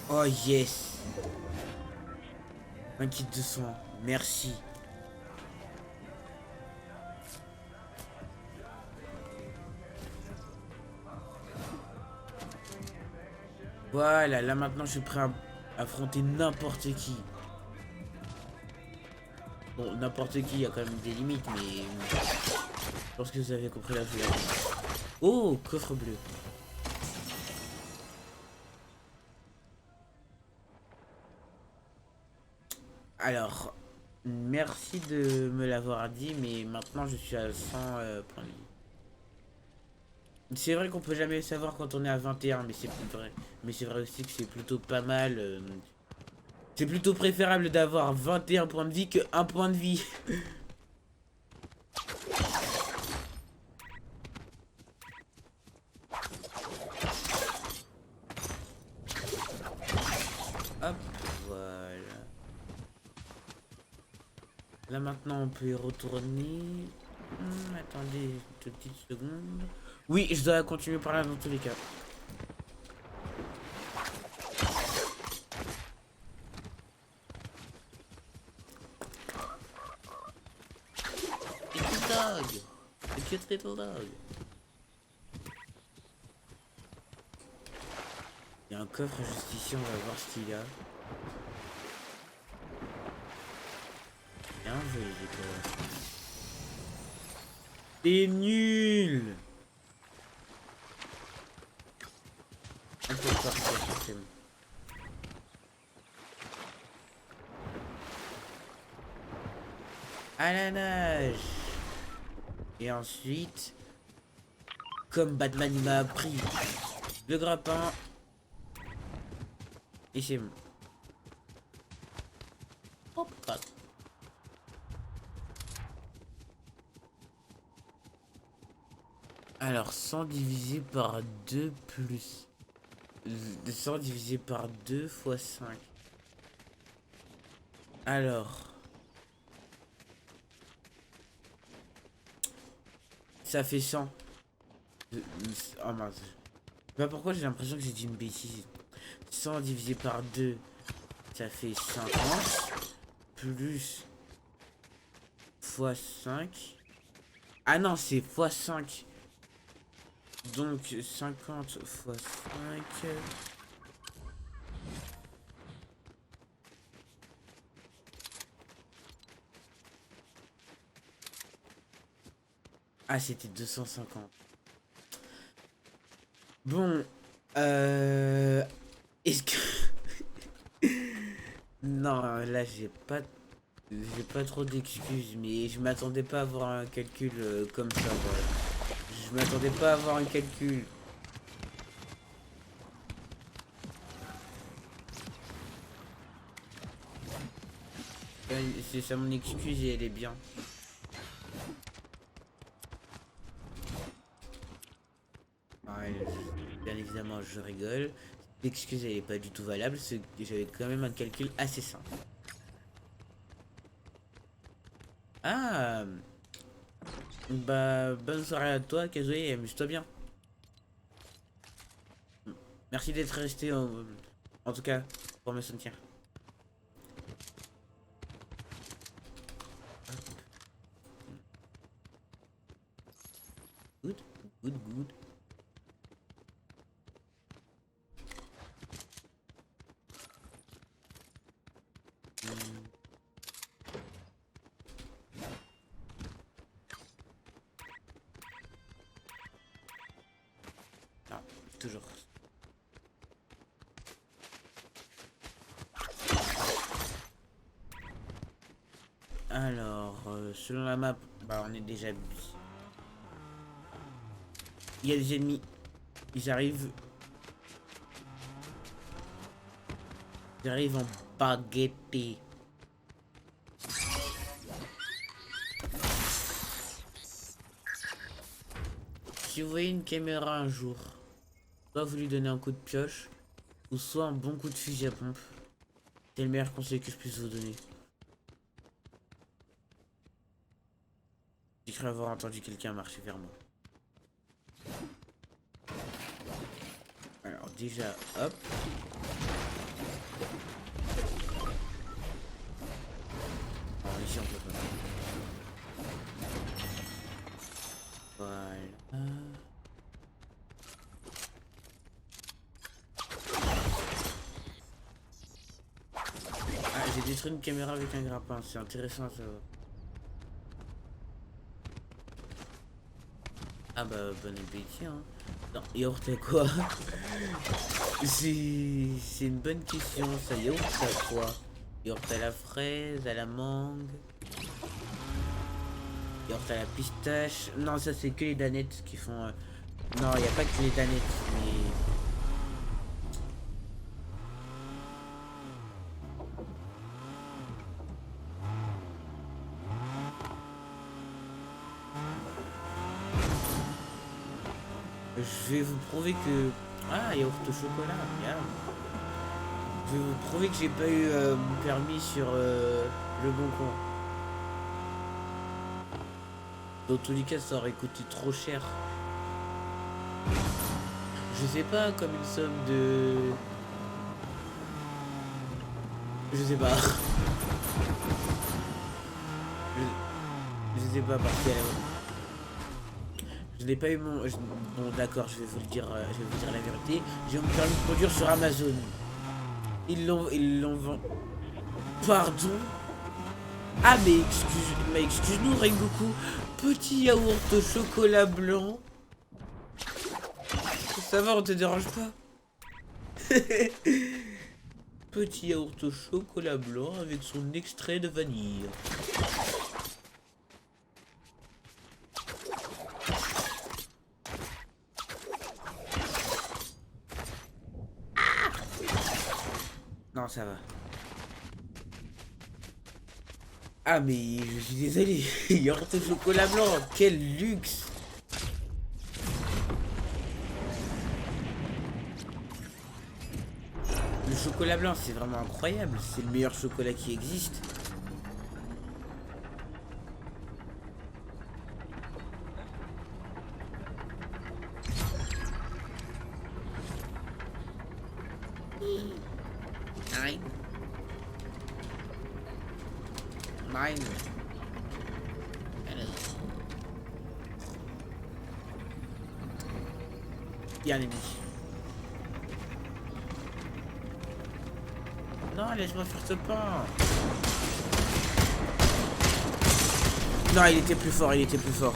Oh yes. Un kit de soin. Merci. Voilà, là maintenant je suis prêt à affronter n'importe qui. Bon, n'importe qui, il y a quand même des limites, mais... Je pense que vous avez compris la chose. Oh, coffre bleu. Alors, merci de me l'avoir dit, mais maintenant je suis à 100 points de vie. C'est vrai qu'on peut jamais savoir quand on est à 21, mais c'est plus vrai. Mais c'est vrai aussi que c'est plutôt pas mal. C'est plutôt préférable d'avoir 21 points de vie que 1 point de vie. Hop, voilà. Là maintenant on peut y retourner. Attendez une petite seconde. Oui, je dois continuer par là dans tous les cas. Little dog. A cute little dog. Il y a un coffre juste ici, on va voir ce qu'il y a. Bien joué les coffres. T'es nul. On peut partir forcément. À la nage. Et ensuite, comme Batman il m'a appris, le grappin. Et c'est bon. Hop, hop. Alors, 100 divisé par 2 plus... 100 divisé par 2 fois 5. Alors... Ça fait 100. Oh mince. Je sais pas pourquoi j'ai l'impression que j'ai dit une bêtise. 100 divisé par 2, ça fait 50. Plus... fois 5. Ah non, c'est fois 5. Donc 50 fois 5. Ah, c'était 250. Bon, est-ce que... Non, là j'ai pas trop d'excuses, mais je m'attendais pas à avoir un calcul comme ça, voilà. Je m'attendais pas à avoir un calcul. C'est ça mon excuse et elle est bien. Ouais, bien évidemment, je rigole. L'excuse elle est pas du tout valable, c'est que j'avais quand même un calcul assez simple. Ah, bah bonne soirée à toi, Kazoé, et amuse-toi bien. Merci d'être resté en tout cas pour me soutenir. Good, good, good. Ah, toujours. Alors, selon la map, bah on est déjà... Il y a des ennemis. Ils arrivent. Ils arrivent en baguette. Si vous voyez une caméra un jour, soit vous lui donnez un coup de pioche, ou soit un bon coup de fusil à pompe. C'est le meilleur conseil que je puisse vous donner. J'ai cru avoir entendu quelqu'un marcher vers moi. Alors déjà, hop. Alors ici on peut pas. Voilà. Ah, j'ai détruit une caméra avec un grappin, c'est intéressant à savoir. Ah bah bon appétit hein. Non, yaourt à quoi? C'est une bonne question, ça yaourt à quoi? Yaourt à la fraise, à la mangue. Yaourt à la pistache. Non, ça c'est que les danettes qui font... Non, il n'y a pas que les danettes, mais... Je vais vous prouver que... Ah, yaourt au chocolat, bien. Je vais vous prouver que j'ai pas eu mon permis sur le bon coin. Dans tous les cas, ça aurait coûté trop cher. Je sais pas, comme une somme de... Je sais pas. Je sais pas parce que... Je n'ai pas eu mon... Bon d'accord, je vais vous le dire, je vais vous dire la vérité. J'ai mon permis de conduire sur Amazon. Ils l'ont vendu. Pardon? Ah mais excuse-nous Rengoku. Petit yaourt au chocolat blanc. Ça va, on te dérange pas? Petit yaourt au chocolat blanc avec son extrait de vanille. Non, ça va. Ah mais je suis désolé. Yaourt au chocolat blanc, quel luxe. Le chocolat blanc, c'est vraiment incroyable. C'est le meilleur chocolat qui existe. Nine. Nine. Bien aimé. Non, laisse-moi faire ce pain. Non, il était plus fort, il était plus fort.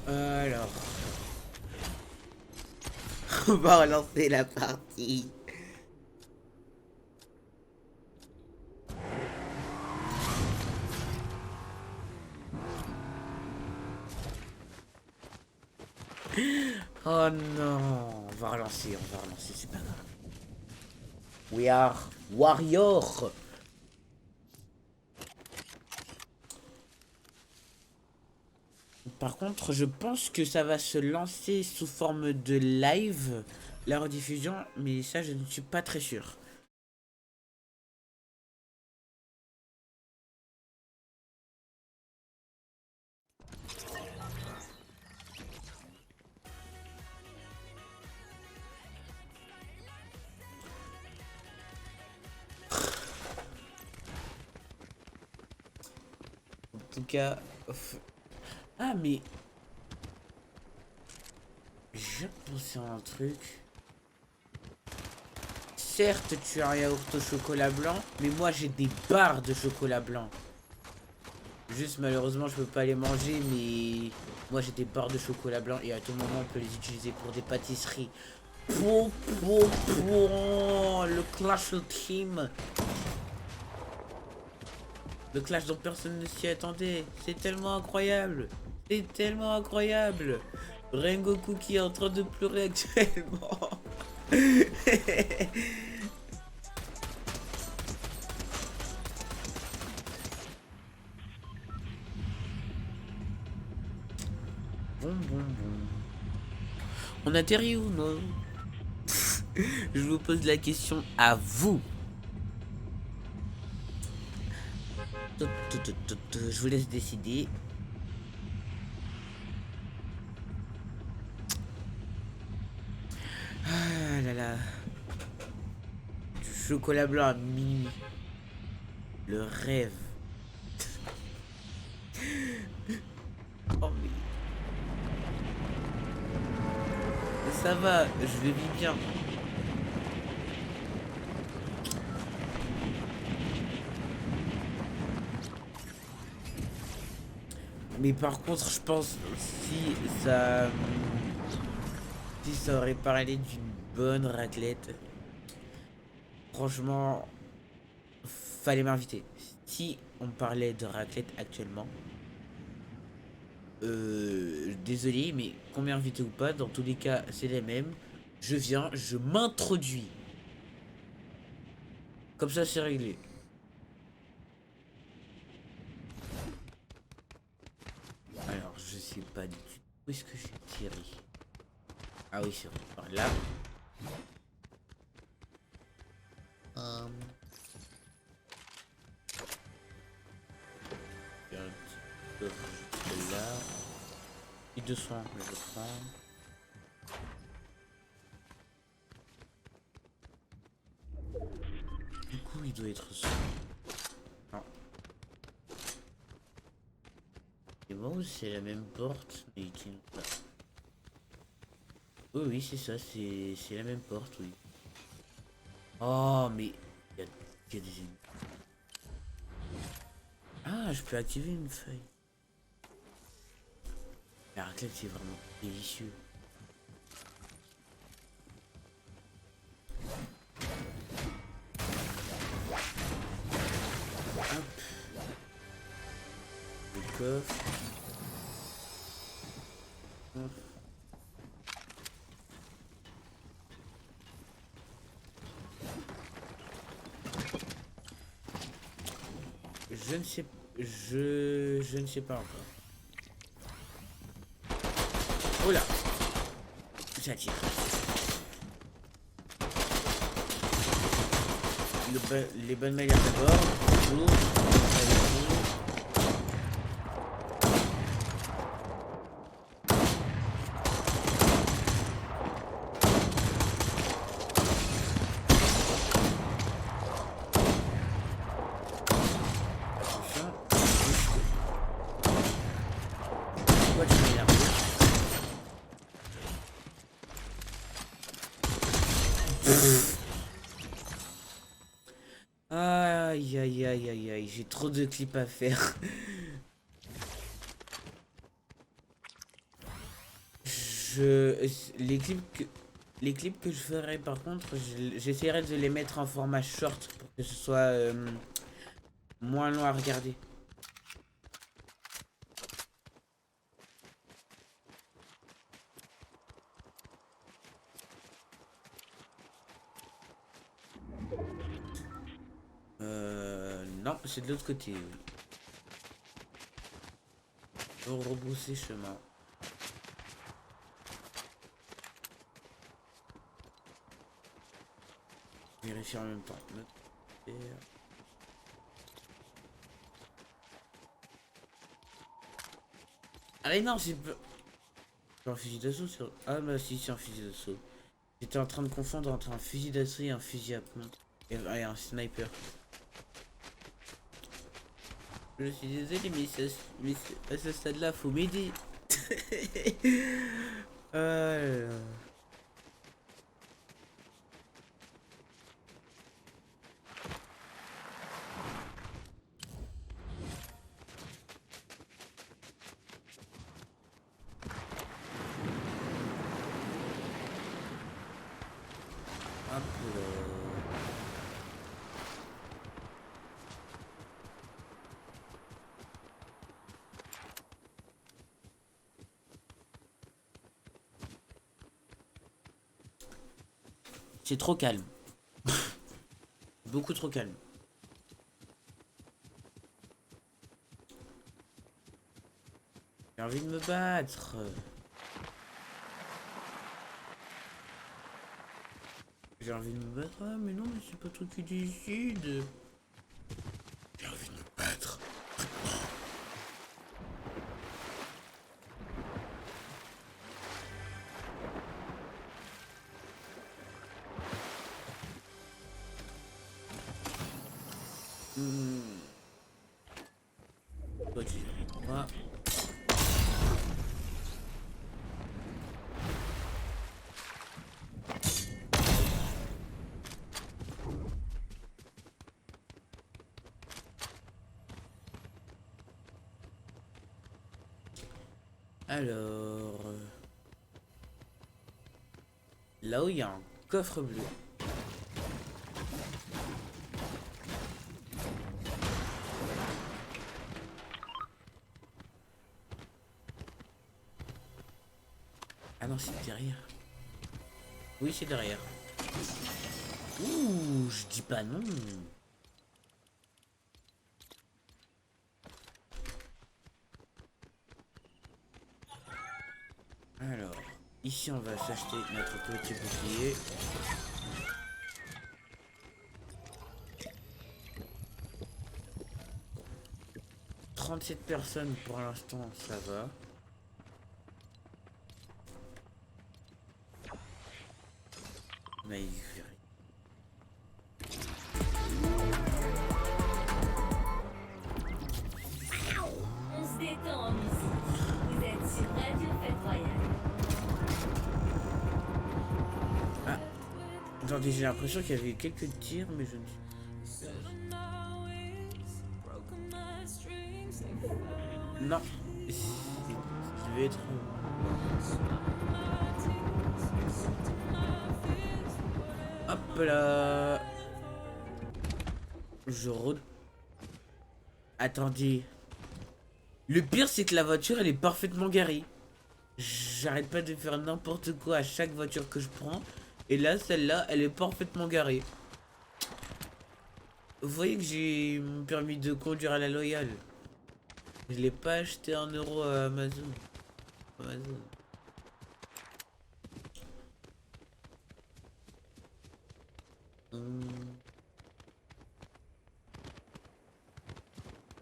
Alors... On va relancer la partie. Oh non, on va relancer, c'est pas grave. We are warrior. Par contre, je pense que ça va se lancer sous forme de live, la rediffusion, mais ça, je ne suis pas très sûr. En tout cas... Ah, mais... J'ai pensé à un truc. Certes, tu as un yaourt au chocolat blanc, mais moi j'ai des barres de chocolat blanc. Juste malheureusement je peux pas les manger, mais moi j'ai des barres de chocolat blanc et à tout moment on peut les utiliser pour des pâtisseries. Pou, pou, pou, le clash ultime. Le clash dont personne ne s'y attendait. C'est tellement incroyable. C'est tellement incroyable. Rengoku qui est en train de pleurer actuellement. Bon. On atterrit ou non? Je vous pose la question à vous. Je vous laisse décider. Ah là là. Du chocolat blanc à minuit. Le rêve. Oh mais... Ça va, je le vis bien. Mais par contre, je pense si ça, si ça aurait parlé d'une bonne raclette, franchement, fallait m'inviter. Si on parlait de raclette actuellement, désolé, mais qu'on m'ait invité ou pas, dans tous les cas, c'est les mêmes. Je viens, je m'introduis. Comme ça, c'est réglé. Alors, je sais pas du tout. Où est-ce que j'ai tiré? Ah oui, c'est par là. Hum. Il y a un petit peu juste là. Et 200, je le prends. Du coup, il doit être ça. Non. C'est moi ou c'est la même porte? Mais qui... Oui, oui, c'est ça, c'est la même porte, oui. Oh, mais il y a des ennemis. Ah, je peux activer une feuille. La raclette, c'est vraiment délicieux. Hop, le coffre. Hop. Je ne sais, je ne sais pas encore. Oh là, ça tire. Les bonnes manières d'abord. Bonjour. Attention. Pourquoi tu m'énerves? Aïe aïe aïe aïe aïe, j'ai trop de clips à faire. Je, les clips que, les clips que je ferai par contre, j'essaierai de les mettre en format short pour que ce soit moins long à regarder. Non, c'est de l'autre côté. Oui. Faut rebrousser chemin. Vérifier en même temps. Allez, non, c'est pas... C'est un fusil d'assaut sur... Ah bah si, c'est un fusil d'assaut. J'étais en train de confondre entre un fusil d'assaut et un fusil à pompe. Et un sniper. Je suis désolé, mais à ce stade-là, faut m'aider. Euh... Hop là. C'est trop calme. Beaucoup trop calme. J'ai envie de me battre. J'ai envie de me battre. Ah, mais non, mais c'est pas toi qui décide. J'ai envie de me battre. Hmm. Toi, tu es moi. Alors... Là où il y a un coffre bleu. Ah non, c'est derrière. Oui, c'est derrière. Ouh, je dis pas non. Alors, ici on va s'acheter notre petit bouclier. « 37 personnes pour l'instant, ça va. Mais il fait rien. On se détend en musique. Vous êtes sur Radio Fête Royale. Ah, attendez, j'ai l'impression qu'il y avait quelques tirs, mais je ne sais. Non, ça devait être. Hop là. Attendez. Le pire, c'est que la voiture, elle est parfaitement garée. J'arrête pas de faire n'importe quoi à chaque voiture que je prends. Et là, celle-là, elle est parfaitement garée. Vous voyez que j'ai mon permis de conduire à la loyale. Je l'ai pas acheté 1 € à Amazon.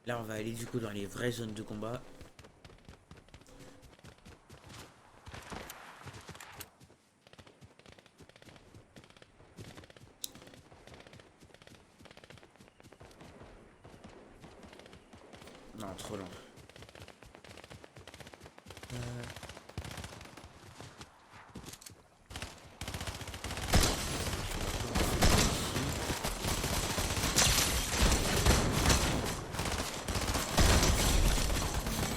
Là, on va aller du coup dans les vraies zones de combat. Non, trop lent.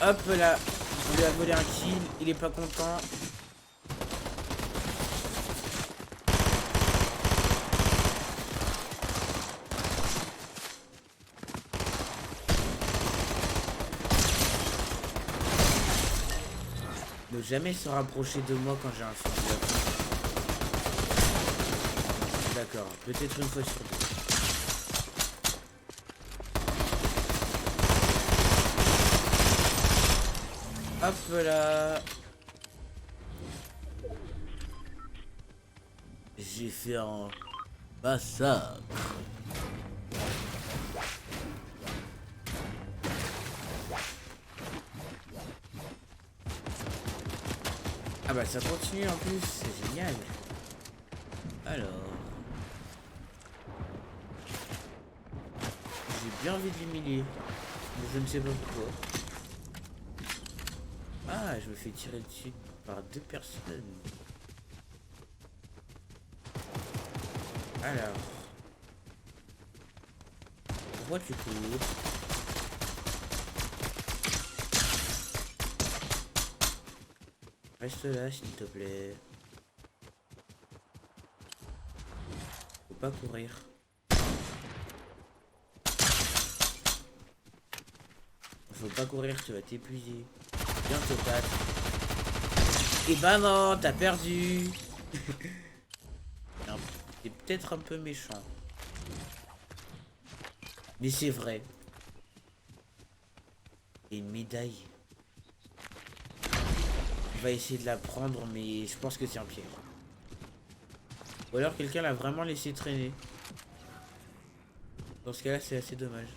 Hop là, on lui a volé un kill, il est pas content. Ne jamais se rapprocher de moi quand j'ai un fusil. D'accord, peut-être une fois sur deux. Hop là. J'ai fait un massacre. Ah bah ça continue en plus, c'est génial. Alors... J'ai bien envie de l'humilier, mais je ne sais pas pourquoi. Ah, je me fais tirer dessus par 2 personnes. Alors... Pourquoi tu cours? Reste là, s'il te plaît. Faut pas courir. Faut pas courir, tu vas t'épuiser. Viens te battre. Et bah non, t'as perdu. T'es peut-être un peu méchant. Mais c'est vrai. Et une médaille. On va essayer de la prendre, mais je pense que c'est un piège. Ou alors quelqu'un l'a vraiment laissé traîner. Dans ce cas-là, c'est assez dommage.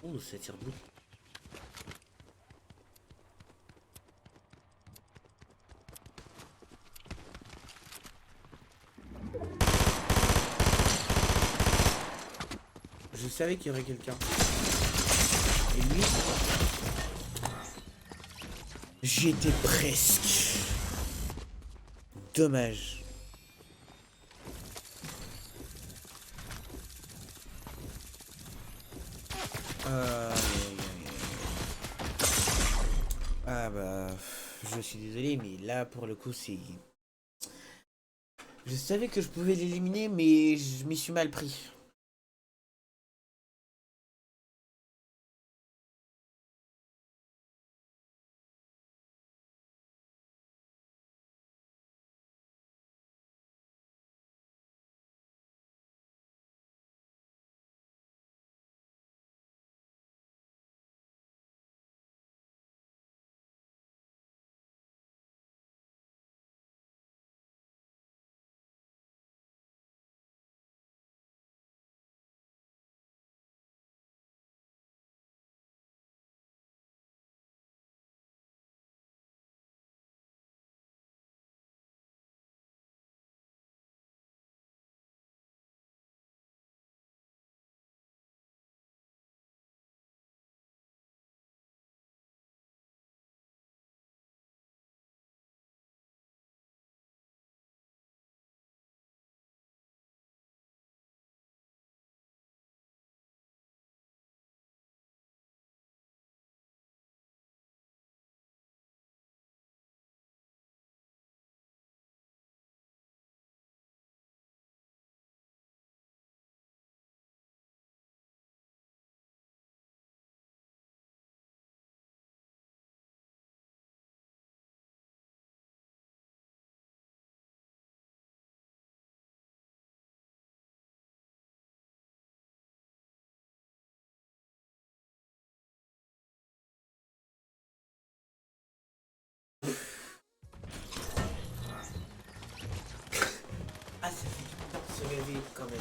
Ouh, ça tire beaucoup. Je savais qu'il y aurait quelqu'un. Et lui... J'y étais presque. Dommage. Ah bah, je suis désolé, mais là, pour le coup, c'est... Je savais que je pouvais l'éliminer, mais je m'y suis mal pris. Ah, ça fait du bien de se réveiller quand même.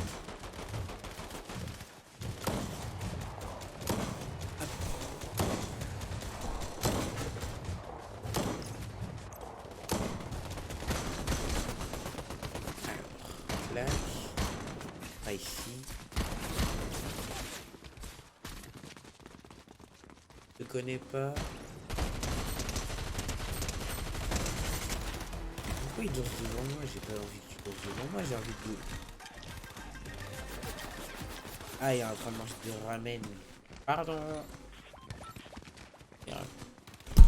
Alors, là, pas ici. Je connais pas. Pourquoi il danse devant moi? J'ai pas envie que tu danses devant moi, j'ai envie de... Ah, il est en train de manger des ramen. Pardon.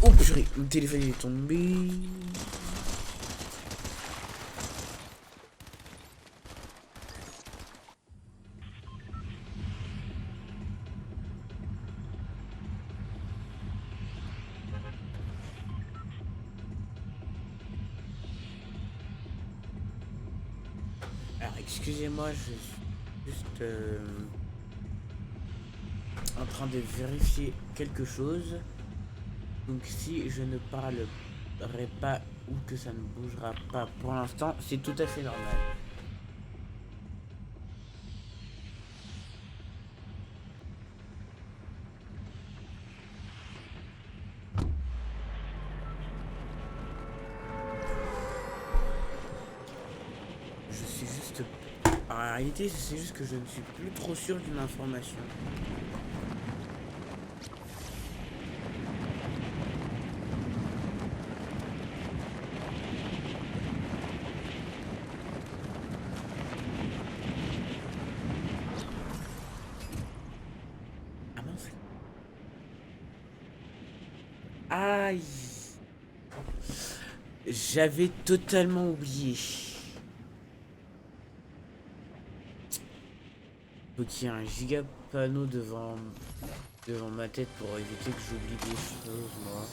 Oh purée, mon téléphone il est tombé. Alors excusez-moi, je suis juste en train de vérifier quelque chose. Donc si je ne parlerai pas ou que ça ne bougera pas pour l'instant, c'est tout à fait normal. Je suis juste... En réalité, c'est juste que je ne suis plus trop sûr d'une information. Ah mince. Aïe. J'avais totalement oublié. Faut qu'il y ait un giga panneau devant ma tête pour éviter que j'oublie des choses, moi.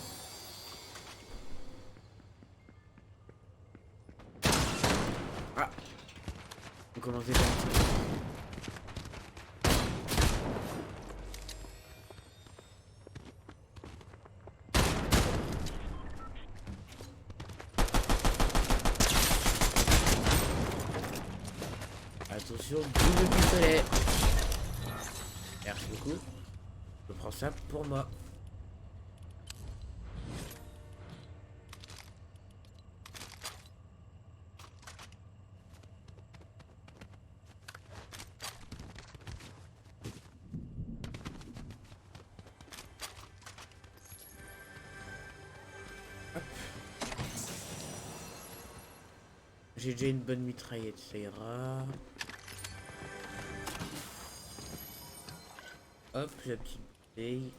Ah, on commençait comme ça. Attention, double pistolet. Merci beaucoup. Je prends ça pour moi. J'ai déjà une bonne mitraillette, ça ira. Hop, la petite bouteille.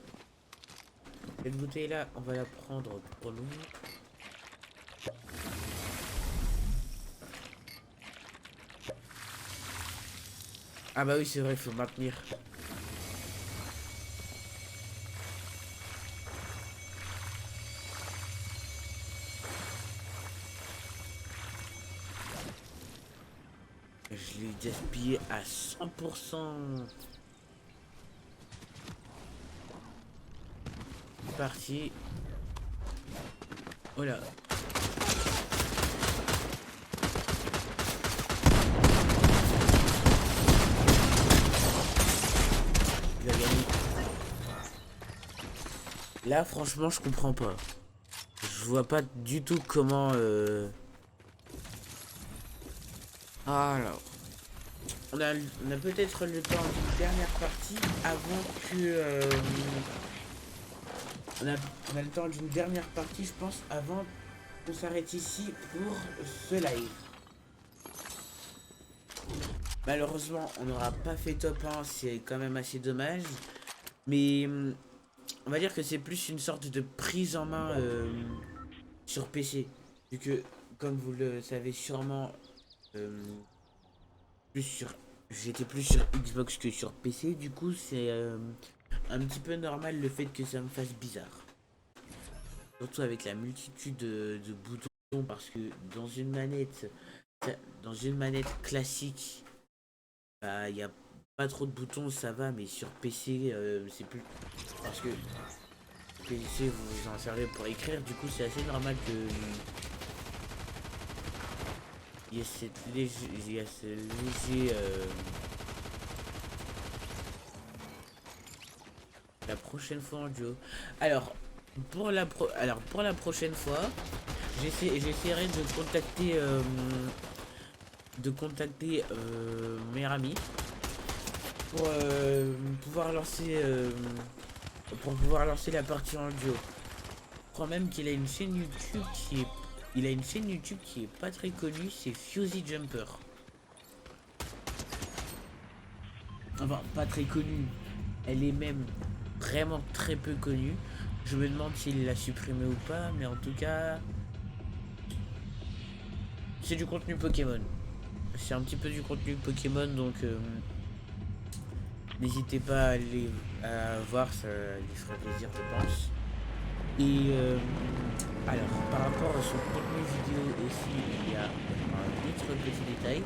Cette bouteille là, on va la prendre pour nous. Ah bah oui, c'est vrai, il faut maintenir. Je l'ai gaspillé à 100%. C'est parti. Oh là. Il a gagné. Là, franchement, je comprends pas. Je vois pas du tout comment... Alors, on a peut-être le temps d'une dernière partie avant que... on a le temps d'une dernière partie, je pense, avant qu'on s'arrête ici pour ce live. Malheureusement, on n'aura pas fait top 1, c'est quand même assez dommage. Mais on va dire que c'est plus une sorte de prise en main sur PC. Vu que, comme vous le savez sûrement, j'étais plus sur Xbox que sur PC. Du coup, c'est un petit peu normal le fait que ça me fasse bizarre. Surtout avec la multitude de boutons. Parce que dans une manette classique, bah, il n'y a pas trop de boutons, ça va. Mais sur PC, c'est plus... Parce que PC, vous en servez pour écrire. Du coup, c'est assez normal que... Il y a ce léger la prochaine fois en duo. Alors pour la prochaine fois, j'essaierai de contacter meilleur ami pour pouvoir lancer la partie en duo. Je crois même qu'il a une chaîne YouTube qui est pas très connue, c'est Fusey Jumper. Enfin, pas très connue. Elle est même vraiment très peu connue. Je me demande s'il l'a supprimé ou pas, mais en tout cas, c'est du contenu Pokémon. C'est un petit peu du contenu Pokémon, donc n'hésitez pas à voir, ça lui ferait plaisir, je pense. Et alors, par rapport à son contenu vidéo aussi, il y a un autre petit détail.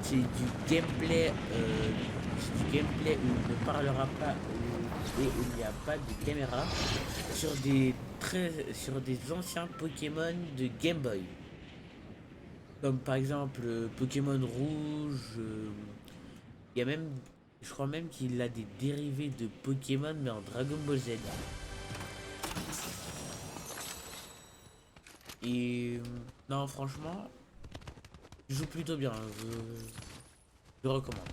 C'est du gameplay, où il ne parlera pas et où il n'y a pas de caméra sur sur des anciens Pokémon de Game Boy. Comme par exemple Pokémon Rouge. Il y a même, je crois même qu'il a des dérivés de Pokémon mais en Dragon Ball Z. Et non, franchement, il joue plutôt bien. Je recommande.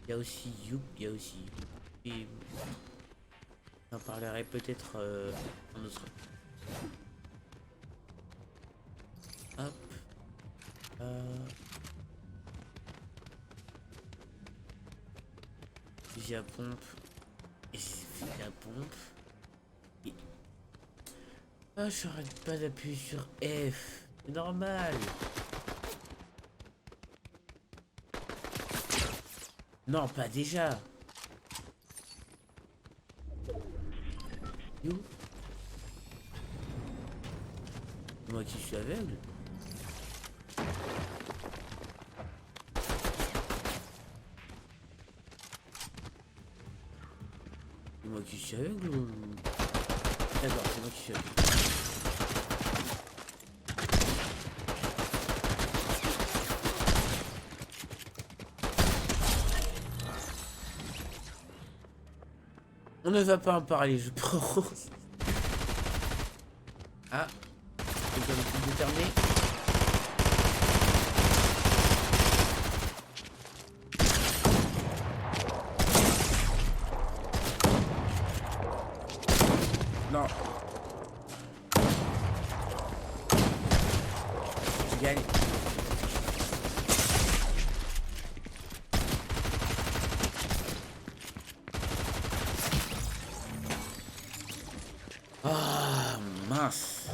Il y a aussi You, il y a aussi. Et j'en parlerai peut-être en autre. Hop. J'ai la pompe. Et j'ai la pompe. Et... Ah, j'arrête pas d'appuyer sur F. C'est normal. Non, pas déjà. You. Moi qui suis aveugle. C'est moi qui suis aveugle ou... D'accord, c'est moi qui suis aveugle. On ne va pas en parler, je pense. Ah, c'est comme tout déterminé. Non. Tu gagnes. Mince.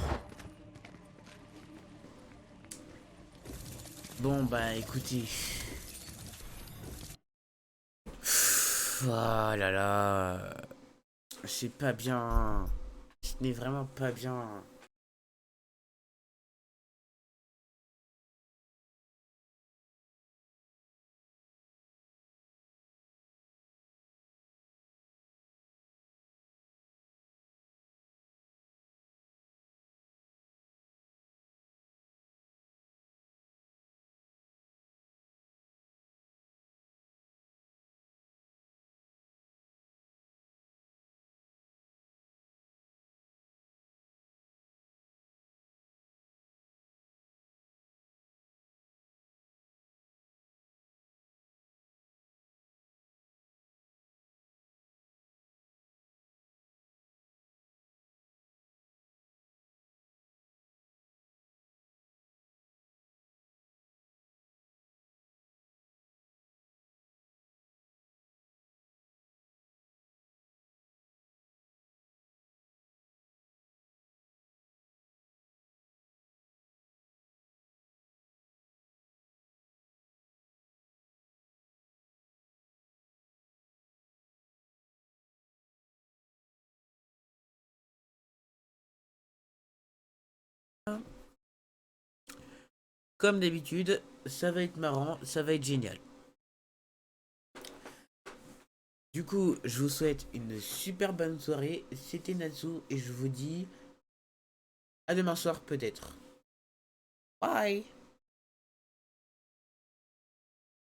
Bon bah écoutez. Oh là là. C'est pas bien. Ce n'est vraiment pas bien. Comme d'habitude, ça va être marrant, ça va être génial. Du coup, je vous souhaite une super bonne soirée. C'était Natsu et je vous dis à demain soir peut-être. Bye.